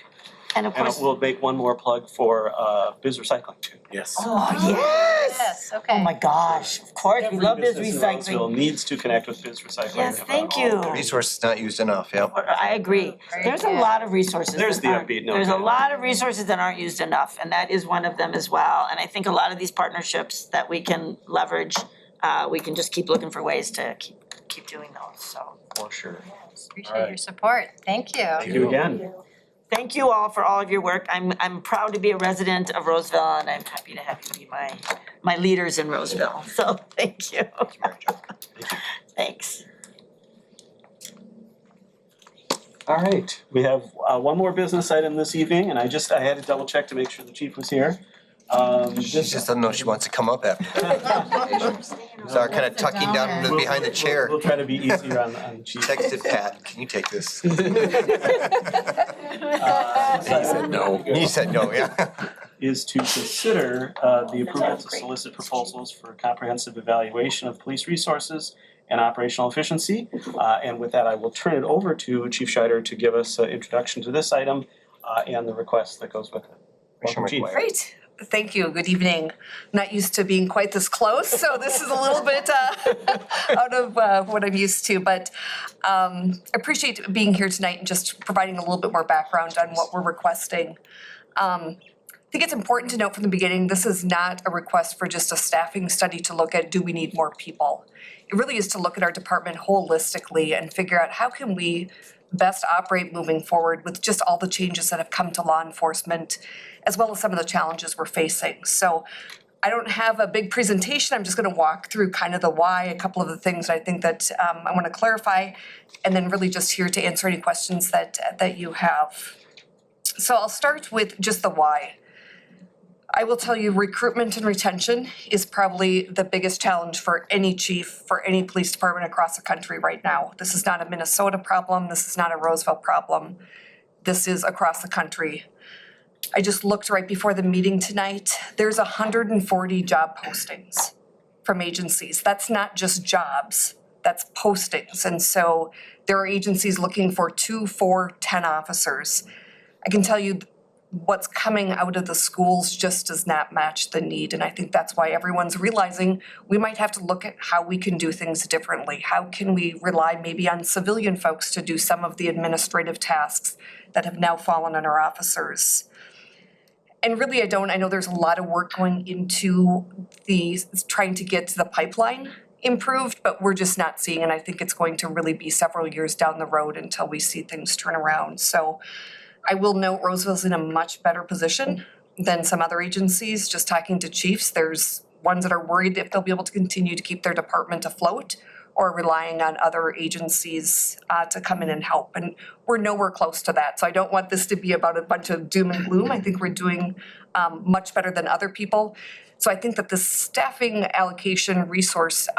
And of And course, we'll make one more plug for Biz Recycling too. Yes. oh, yes. Yes, Oh okay. my gosh, of course, we love this business in Roseville recycling. needs to connect with Biz Recycling. Yes, thank you. Resources not used enough, yeah. I agree. Very There's a good. lot of resources There's that the aren't- upbeat note. There's a lot of resources that aren't used enough, and that is one of them as well. And I think a lot of these partnerships that we can leverage, we can just keep looking for ways to keep doing those, so. For sure. Appreciate your support. Thank you. Thank you again. Thank you all for all of your work. I'm proud to be a resident of Roseville, and I'm happy to have you be my leaders in Roseville, so thank you. Thanks. All right, we have one more business item this evening, and I had to double check to make sure the chief was here. She just doesn't know she wants to come up after. Start kind of tucking down into behind the chair. We'll try to be easier on the chief. Texted Pat, can you take this? He said no. He said no, yeah. Is to consider the approval to solicit proposals for a comprehensive evaluation of police resources and operational efficiency. And with that, I will turn it over to Chief Scheider to give us an introduction to this item and the request that goes with it. Welcome, Chief. Great. Thank you. Good evening. Not used to being quite this close, so this is a little bit out of what I'm used to, but appreciate being here tonight and just providing a little bit more background on what we're requesting. I think it's important to note from the beginning, this is not a request for just a staffing study to look at, do we need more people? It really is to look at our department holistically and figure out how can we best operate moving forward with just all the changes that have come to law enforcement, as well as some of the challenges we're facing. So I don't have a big presentation, I'm just gonna walk through kind of the why, a couple of the things I think that I wanna clarify, and then really just here to answer any questions that you have. So I'll start with just the why. I will tell you, recruitment and retention is probably the biggest challenge for any chief, for any police department across the country right now. This is not a Minnesota problem, this is not a Roseville problem. This is across the country. I just looked right before the meeting tonight, there's 140 job postings from agencies. That's not just jobs, that's postings. And so there are agencies looking for 2, 4, 10 officers. I can tell you what's coming out of the schools just does not match the need. And I think that's why everyone's realizing we might have to look at how we can do things differently. How can we rely maybe on civilian folks to do some of the administrative tasks that have now fallen on our officers? And really, I know there's a lot of work going into trying to get the pipeline improved, but we're just not seeing, and I think it's going to really be several years down the road until we see things turn around. So I will note Roseville's in a much better position than some other agencies. Just talking to chiefs, there's ones that are worried if they'll be able to continue to keep their department afloat or relying on other agencies to come in and help. And we're nowhere close to that. So I don't want this to be about a bunch of doom and gloom. I think we're doing much better than other people. So I think that the staffing allocation resource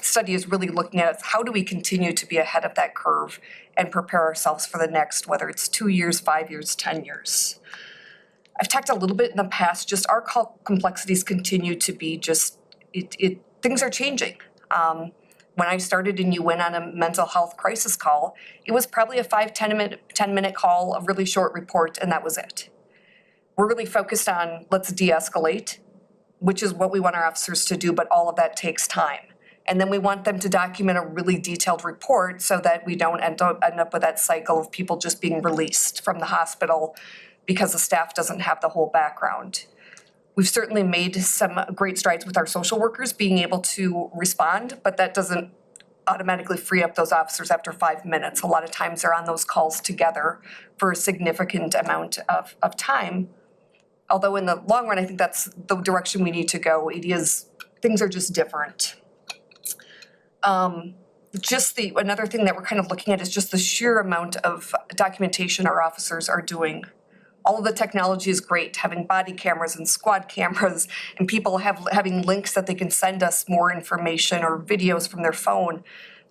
study is really looking at how do we continue to be ahead of that curve and prepare ourselves for the next, whether it's 2 years, 5 years, 10 years. I've talked a little bit in the past, just our complexities continue to be things are changing. When I started and you went on a mental health crisis call, it was probably a 10 minute call, a really short report, and that was it. We're really focused on let's de-escalate, which is what we want our officers to do, but all of that takes time. And then we want them to document a really detailed report so that we don't end up with that cycle of people just being released from the hospital because the staff doesn't have the whole background. We've certainly made some great strides with our social workers being able to respond, but that doesn't automatically free up those officers after 5 minutes. A lot of times they're on those calls together for a significant amount of time. Although in the long run, I think that's the direction we need to go. Things are just different. Another thing that we're kind of looking at is just the sheer amount of documentation our officers are doing. All of the technology is great, having body cameras and squad cameras, and people having links that they can send us more information or videos from their phone.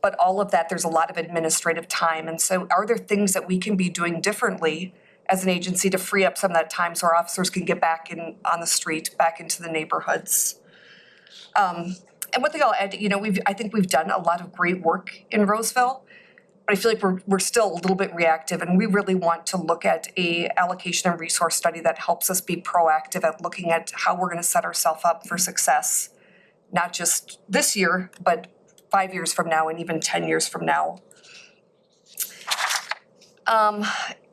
But all of that, there's a lot of administrative time. And so are there things that we can be doing differently as an agency to free up some of that time so our officers can get back on the street, back into the neighborhoods? And one thing I'll add, I think we've done a lot of great work in Roseville, but I feel like we're still a little bit reactive, and we really want to look at a allocation and resource study that helps us be proactive at looking at how we're going to set ourselves up for success, not just this year, but 5 years from now and even 10 years from now.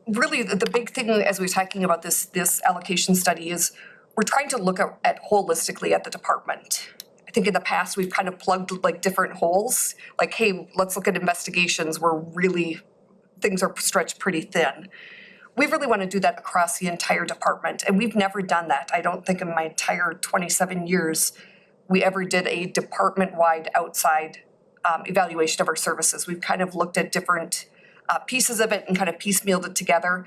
Really, the big thing as we're talking about this allocation study is we're trying to look at holistically at the department. I think in the past, we've kind of plugged like different holes, like, hey, let's look at investigations where really things are stretched pretty thin. We really want to do that across the entire department, and we've never done that. I don't think in my entire 27 years, we ever did a department-wide outside evaluation of our services. We've kind of looked at different pieces of it and kind of piecemealed it together.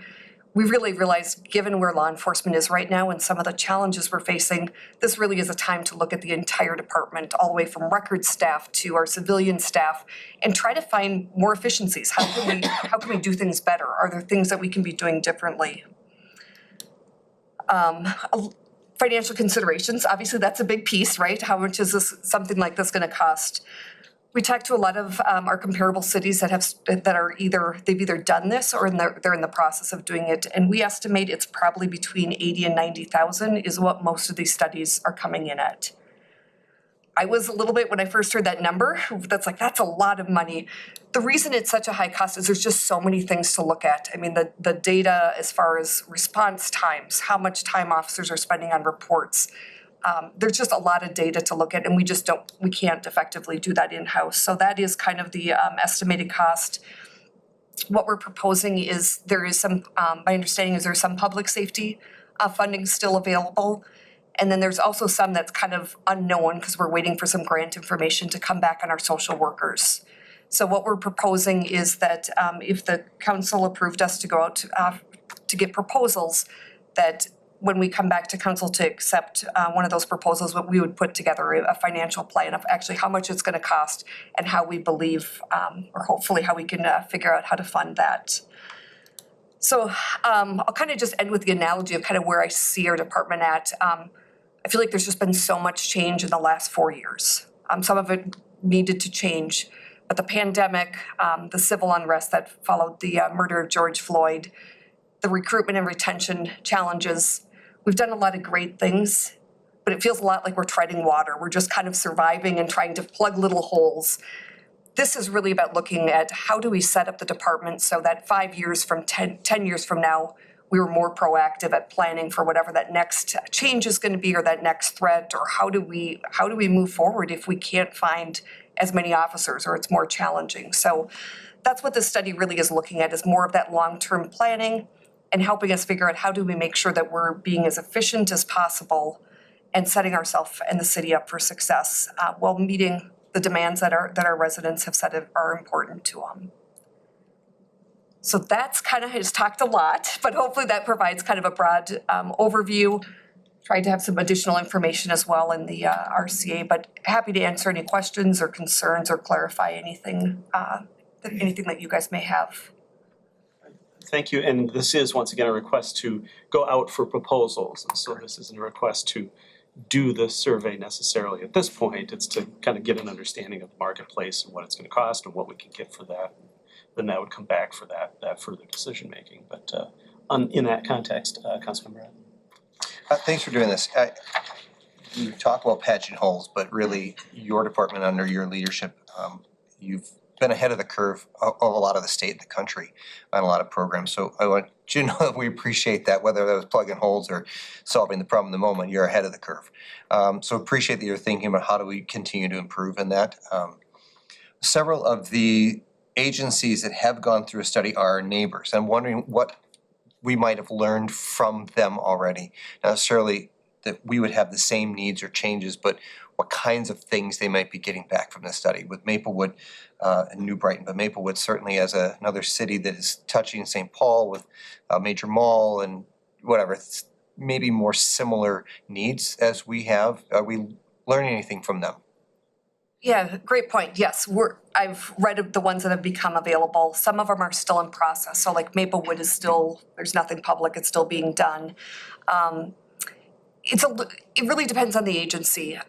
We really realized, given where law enforcement is right now and some of the challenges we're facing, this really is a time to look at the entire department, all the way from records staff to our civilian staff, and try to find more efficiencies. How can we do things better? Are there things that we can be doing differently? Financial considerations, obviously that's a big piece, right? How much is something like this going to cost? We talked to a lot of our comparable cities that are they've either done this or they're in the process of doing it, and we estimate it's probably between 80 and 90,000 is what most of these studies are coming in at. I was a little bit, when I first heard that number, that's a lot of money. The reason it's such a high cost is there's just so many things to look at. I mean, the data as far as response times, how much time officers are spending on reports. There's just a lot of data to look at, and we can't effectively do that in-house. So that is kind of the estimated cost. What we're proposing is my understanding is there's some public safety funding still available. And then there's also some that's kind of unknown because we're waiting for some grant information to come back on our social workers. So what we're proposing is that if the council approved us to go out to get proposals, that when we come back to council to accept one of those proposals, what we would put together a financial plan of actually how much it's going to cost and how we believe, or hopefully how we can figure out how to fund that. So I'll kind of just end with the analogy of kind of where I see our department at. I feel like there's just been so much change in the last 4 years. Some of it needed to change. But the pandemic, the civil unrest that followed the murder of George Floyd, the recruitment and retention challenges, we've done a lot of great things, but it feels a lot like we're treading water. We're just kind of surviving and trying to plug little holes. This is really about looking at how do we set up the department so that 5 years from 10 years from now, we were more proactive at planning for whatever that next change is going to be or that next threat, or how do we move forward if we can't find as many officers or it's more challenging. So that's what this study really is looking at, is more of that long-term planning and helping us figure out how do we make sure that we're being as efficient as possible and setting ourselves and the city up for success while meeting the demands that our residents have said are important to them. So that's kind of, I just talked a lot, but hopefully that provides kind of a broad overview. Tried to have some additional information as well in the RCA, but happy to answer any questions or concerns or clarify anything that you guys may have. Thank you, and this is once again a request to go out for proposals, and so this isn't a request to do the survey necessarily at this point. It's to kind of get an understanding of the marketplace and what it's going to cost and what we can get for that. Then that would come back for that further decision making. But in that context, Councilmember. Thanks for doing this. You talk about patching holes, but really your department under your leadership, you've been ahead of the curve of a lot of the state and the country on a lot of programs. So I want you to know that we appreciate that, whether that was plugging holes or solving the problem in the moment, you're ahead of the curve. So appreciate that you're thinking about how do we continue to improve in that. Several of the agencies that have gone through a study are our neighbors. I'm wondering what we might have learned from them already. Not necessarily that we would have the same needs or changes, but what kinds of things they might be getting back from the study. With Maplewood and New Brighton, but Maplewood certainly as another city that is touching St. Paul with a major mall and whatever, it's maybe more similar needs as we have. Are we learning anything from them? Yeah, great point. Yes, I've read the ones that have become available. Some of them are still in process. So like Maplewood is still, there's nothing public, it's still being done. It really depends on the agency.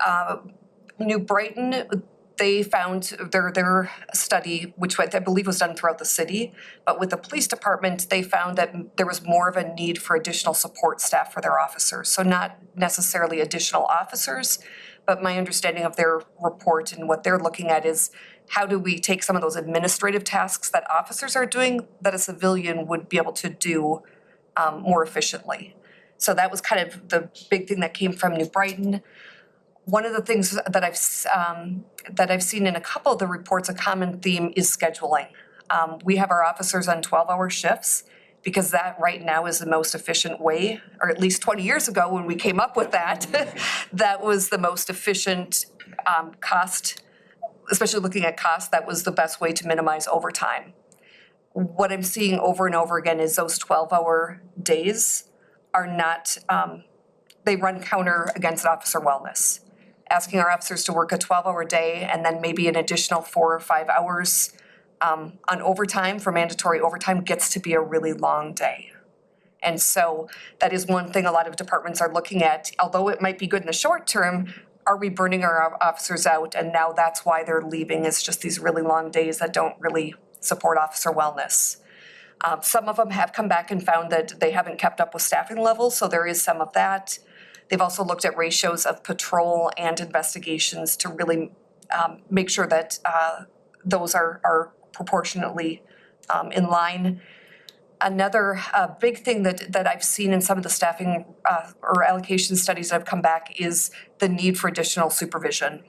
New Brighton, they found their study, which I believe was done throughout the city, but with the police department, they found that there was more of a need for additional support staff for their officers. So not necessarily additional officers, but my understanding of their report and what they're looking at is how do we take some of those administrative tasks that officers are doing that a civilian would be able to do more efficiently. So that was kind of the big thing that came from New Brighton. One of the things that I've seen in a couple of the reports, a common theme is scheduling. We have our officers on 12-hour shifts because that right now is the most efficient way, or at least 20 years ago when we came up with that, that was the most efficient cost, especially looking at cost, that was the best way to minimize overtime. What I'm seeing over and over again is those 12-hour days are not, they run counter against officer wellness. Asking our officers to work a 12-hour day and then maybe an additional 4 or 5 hours on overtime for mandatory overtime gets to be a really long day. And so that is one thing a lot of departments are looking at. Although it might be good in the short term, are we burning our officers out? And now that's why they're leaving, is just these really long days that don't really support officer wellness. Some of them have come back and found that they haven't kept up with staffing levels, so there is some of that. They've also looked at ratios of patrol and investigations to really make sure that those are proportionately in line. Another big thing that I've seen in some of the staffing or allocation studies that have come back is the need for additional supervision.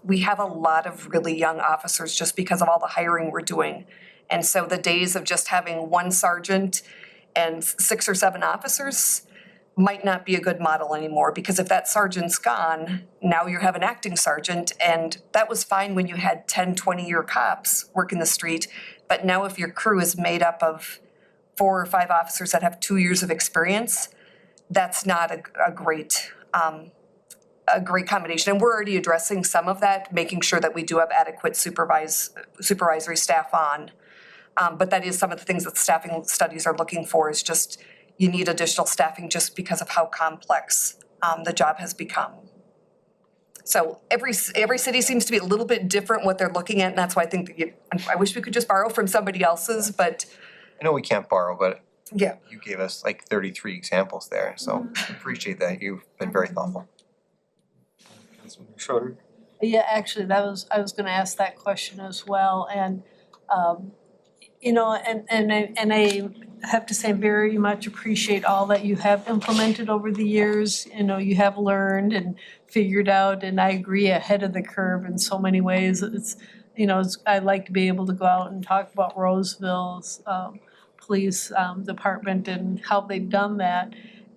We have a lot of really young officers just because of all the hiring we're doing. And so the days of just having one sergeant and 6 or 7 officers might not be a good model anymore, because if that sergeant's gone, now you have an acting sergeant, and that was fine when you had 10, 20-year cops working the street. But now if your crew is made up of 4 or 5 officers that have 2 years of experience, that's not a great combination. And we're already addressing some of that, making sure that we do have adequate supervisory staff on. But that is some of the things that staffing studies are looking for, is just you need additional staffing just because of how complex the job has become. So every city seems to be a little bit different what they're looking at, and that's why I think that I wish we could just borrow from somebody else's, but I know we can't borrow, but yeah. you gave us like 33 examples there, so appreciate that. You've been very thoughtful. Councilmember Schroeder? Yeah, actually, I was gonna ask that question as well, and, you know, and I have to say, I very much appreciate all that you have implemented over the years. You know, you have learned and figured out, and I agree, ahead of the curve in so many ways. It's, you know, I like to be able to go out and talk about Roseville's, police, department and how they've done that.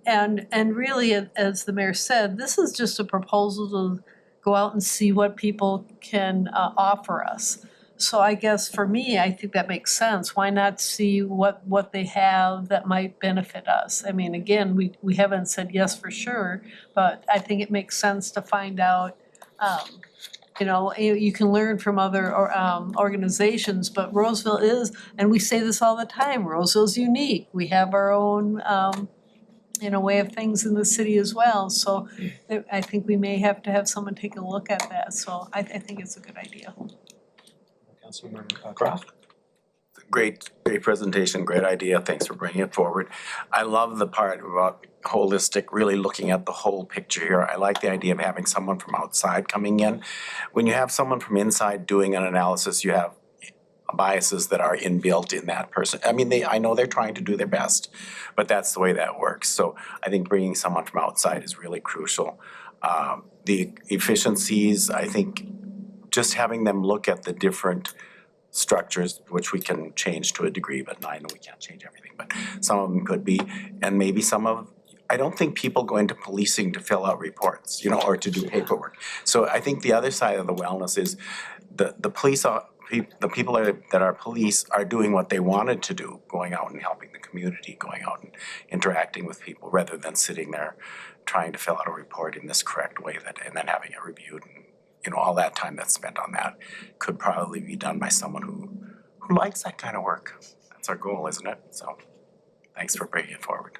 And really, as the mayor said, this is just a proposal to go out and see what people can offer us. So I guess for me, I think that makes sense. Why not see what they have that might benefit us? I mean, again, we haven't said yes for sure, but I think it makes sense to find out, you know, you can learn from other organizations, but Roseville is, and we say this all the time, Roseville's unique. We have our own you know, way of things in the city as well. So I think we may have to have someone take a look at that. So I think it's a good idea. Councilmember Croft? Great presentation, great idea. Thanks for bringing it forward. I love the part about holistic, really looking at the whole picture here. I like the idea of having someone from outside coming in. When you have someone from inside doing an analysis, you have biases that are inbuilt in that person. I mean, I know they're trying to do their best, but that's the way that works. So I think bringing someone from outside is really crucial. The efficiencies, I think just having them look at the different structures, which we can change to a degree, but I know we can't change everything, but some of them could be, and maybe I don't think people go into policing to fill out reports, you know, or to do paperwork. So I think the other side of the wellness is the police the people that are police are doing what they wanted to do, going out and helping the community, going out and interacting with people, rather than sitting there trying to fill out a report in this correct way and then having it reviewed. And, you know, all that time that's spent on that could probably be done by someone who likes that kind of work. That's our goal, isn't it? So thanks for bringing it forward.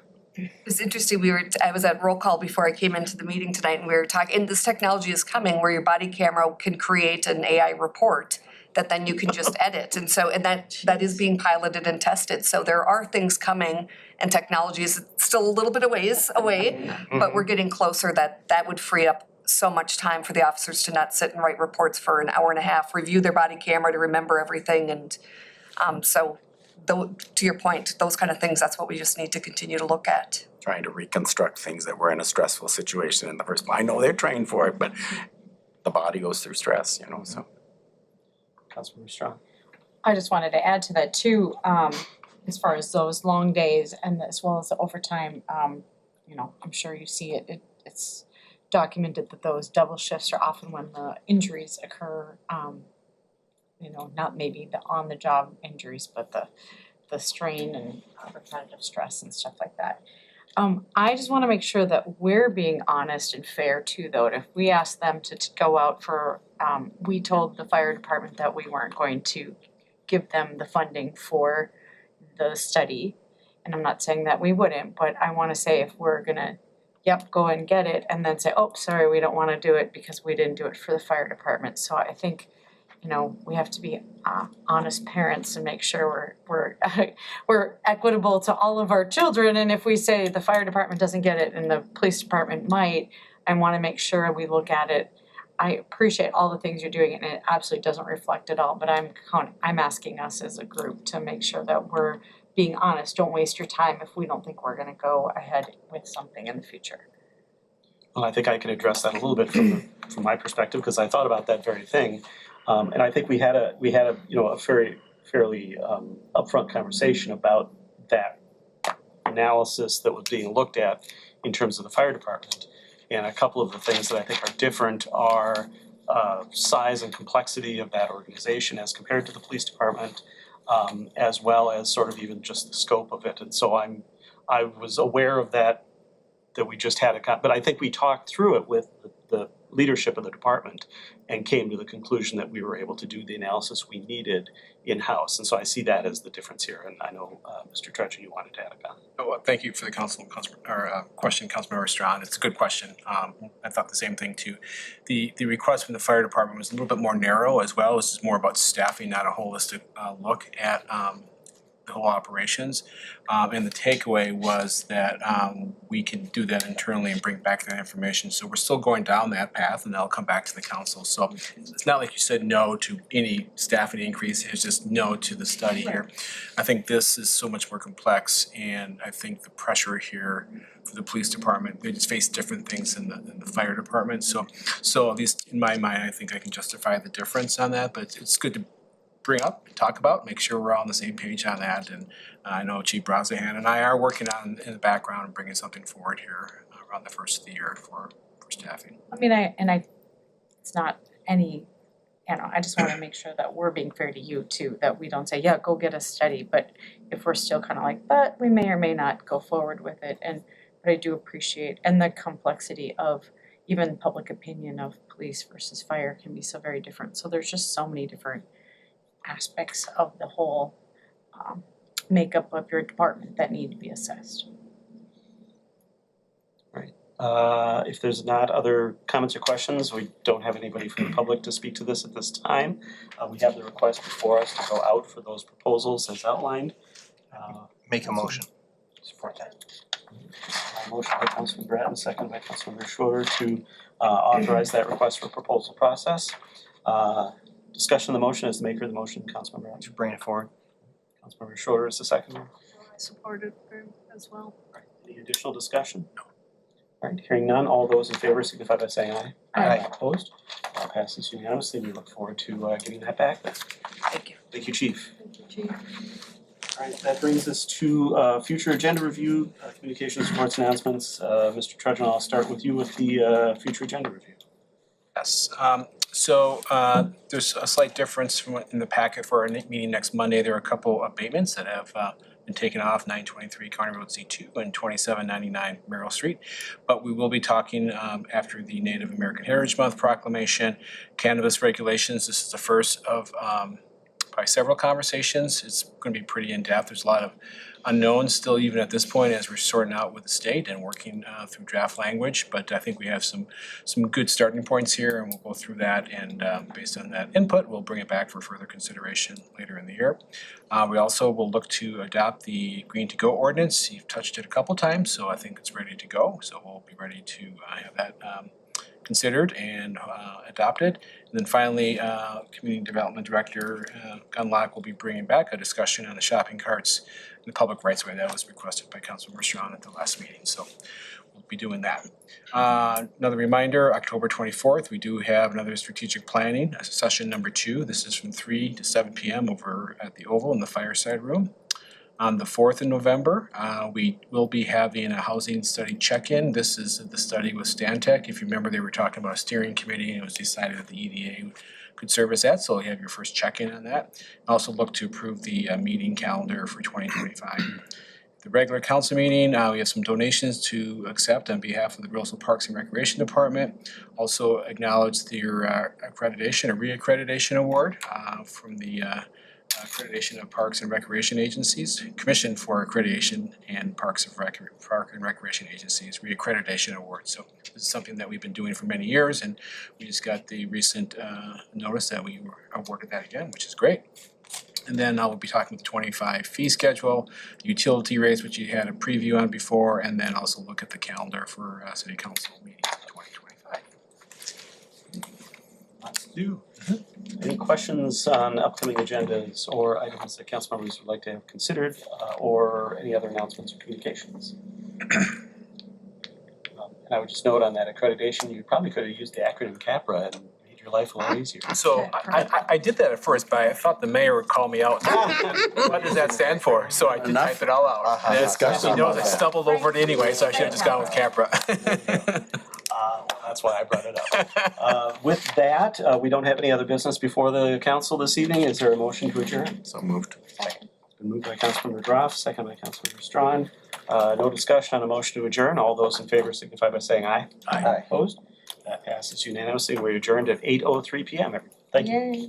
It's interesting, I was at roll call before I came into the meeting tonight, and we were talking, and this technology is coming where your body camera can create an AI report that then you can just edit. And so, and that is being piloted and tested. So there are things coming, and technology is still a little bit of ways away, but we're getting closer that would free up so much time for the officers to not sit and write reports for an hour and a half, review their body camera to remember everything. And so to your point, those kind of things, that's what we just need to continue to look at. Trying to reconstruct things that were in a stressful situation in the first place. I know they're trained for it, but the body goes through stress, you know, so. Councilmember Strong? I just wanted to add to that too, as far as those long days and as well as the overtime, you know, I'm sure you see it, it's documented that those double shifts are often when the injuries occur, you know, not maybe the on-the-job injuries, but the strain and repetitive stress and stuff like that. I just wanna make sure that we're being honest and fair too, though. If we ask them to go out for, we told the fire department that we weren't going to give them the funding for the study. And I'm not saying that we wouldn't, but I wanna say if we're gonna, go and get it, and then say, oh, sorry, we don't wanna do it because we didn't do it for the fire department. So I think, you know, we have to be honest parents and make sure we're equitable to all of our children. And if we say the fire department doesn't get it and the police department might, I want to make sure we look at it. I appreciate all the things you're doing, and it absolutely doesn't reflect it all. But I'm asking us as a group to make sure that we're being honest. Don't waste your time if we don't think we're going to go ahead with something in the future. Well, I think I can address that a little bit from my perspective, because I thought about that very thing. And I think we had a you know, a fairly upfront conversation about that analysis that was being looked at in terms of the fire department. And a couple of the things that I think are different are size and complexity of that organization as compared to the police department, as well as sort of even just the scope of it. And so I was aware of that we just had but I think we talked through it with the leadership of the department and came to the conclusion that we were able to do the analysis we needed in-house. And so I see that as the difference here. And I know, Mr. Trudgeon, you wanted to add a comment. Oh, well, thank you for the question, Councilmember Strawn. It's a good question. I thought the same thing too. The request from the fire department was a little bit more narrow as well. It's just more about staffing, not a holistic look at the whole operations. And the takeaway was that we can do that internally and bring back that information. So we're still going down that path, and that'll come back to the council. So it's not like you said no to any staffing increase, it's just no to the study here. I think this is so much more complex, and I think the pressure here for the police department, they just face different things in the fire department. So at least in my mind, I think I can justify the difference on that, but it's good to bring up, talk about, make sure we're all on the same page on that. And I know Chief Brosnahan and I are working on in the background and bringing something forward here around the first of the year for staffing. I mean, it's not any, I just wanna make sure that we're being fair to you too, that we don't say, yeah, go get a study, but if we're still kind of like, but we may or may not go forward with it. But I do appreciate, and the complexity of even public opinion of police versus fire can be so very different. So there's just so many different aspects of the whole makeup of your department that need to be assessed. If there's not other comments or questions, we don't have anybody from the public to speak to this at this time. We have the request before us to go out for those proposals as outlined. Make a motion. Support that. Motion by Councilman Bratton, second by Councilmember Schroeder to authorize that request for proposal process. Discussion of the motion is the maker of the motion, Councilmember Bratton. To bring it forward. Councilmember Schroeder is the seconder. I support it as well. Any additional discussion? No. All right, hearing none, all those in favor signify by saying aye. Aye. Opposed? Passes unanimously. We look forward to getting that back then. Thank you. Thank you, Chief. Thank you, Chief. All right, that brings us to future agenda review, communications, reports, announcements. Mr. Trudgeon, I'll start with you with the future agenda review. Yes, so there's a slight difference from in the packet for our meeting next Monday. There are a couple abatements that have been taken off, 923 County Road Z2 and 2799 Merrill Street. But we will be talking after the Native American Heritage Month proclamation, cannabis regulations. This is the first of probably several conversations. It's going to be pretty in-depth. There's a lot of unknowns still even at this point as we're sorting out with the state and working through draft language. But I think we have some good starting points here, and we'll go through that, and based on that input, we'll bring it back for further consideration later in the year. We also will look to adopt the Green to Go ordinance. You've touched it a couple times, so I think it's ready to go. So we'll be ready to have that considered and adopted. And then finally, Community Development Director Gunlock will be bringing back a discussion on the shopping carts in the public rights way that was requested by Councilmember Strawn at the last meeting. So we'll be doing that. Another reminder, October 24th, we do have another strategic planning, session number 2. This is from 3 to 7 p.m. over at the Oval in the Fireside Room. On the 4th of November, we will be having a housing study check-in. This is the study with Stantec. If you remember, they were talking about a steering committee, and it was decided that the EDA could serve as that, so you have your first check-in on that. Also look to approve the meeting calendar for 2025. The regular council meeting, we have some donations to accept on behalf of the Roseville Parks and Recreation Department. Also acknowledge your accreditation, a reaccreditation award from the Accreditation of Parks and Recreation Agencies, Commission for Accreditation and Park and Recreation Agencies, Reaccreditation Award. So this is something that we've been doing for many years, and we just got the recent notice that we were awarded that again, which is great. And then I will be talking with the 25 fee schedule, the utility rates, which you had a preview on before, and then also look at the calendar for city council meetings in 2025. Lots to do. Any questions on upcoming agendas or items that council members would like to have considered, or any other announcements or communications? And I would just note on that accreditation, you probably could have used the acronym CAPRA and made your life a lot easier. So I did that at first, but I thought the mayor would call me out. What does that stand for? So I did type it all out. He knows I stumbled over it anyway, so I should have just gone with CAPRA. That's why I brought it up. With that, we don't have any other business before the council this evening. Is there a motion to adjourn? So moved. Second. Been moved by Councilmember Groff, second by Councilmember Strawn. No discussion on a motion to adjourn. All those in favor signify by saying aye. Aye. Opposed? That passes unanimously. We're adjourned at 8:03 PM. Thank you. Yay.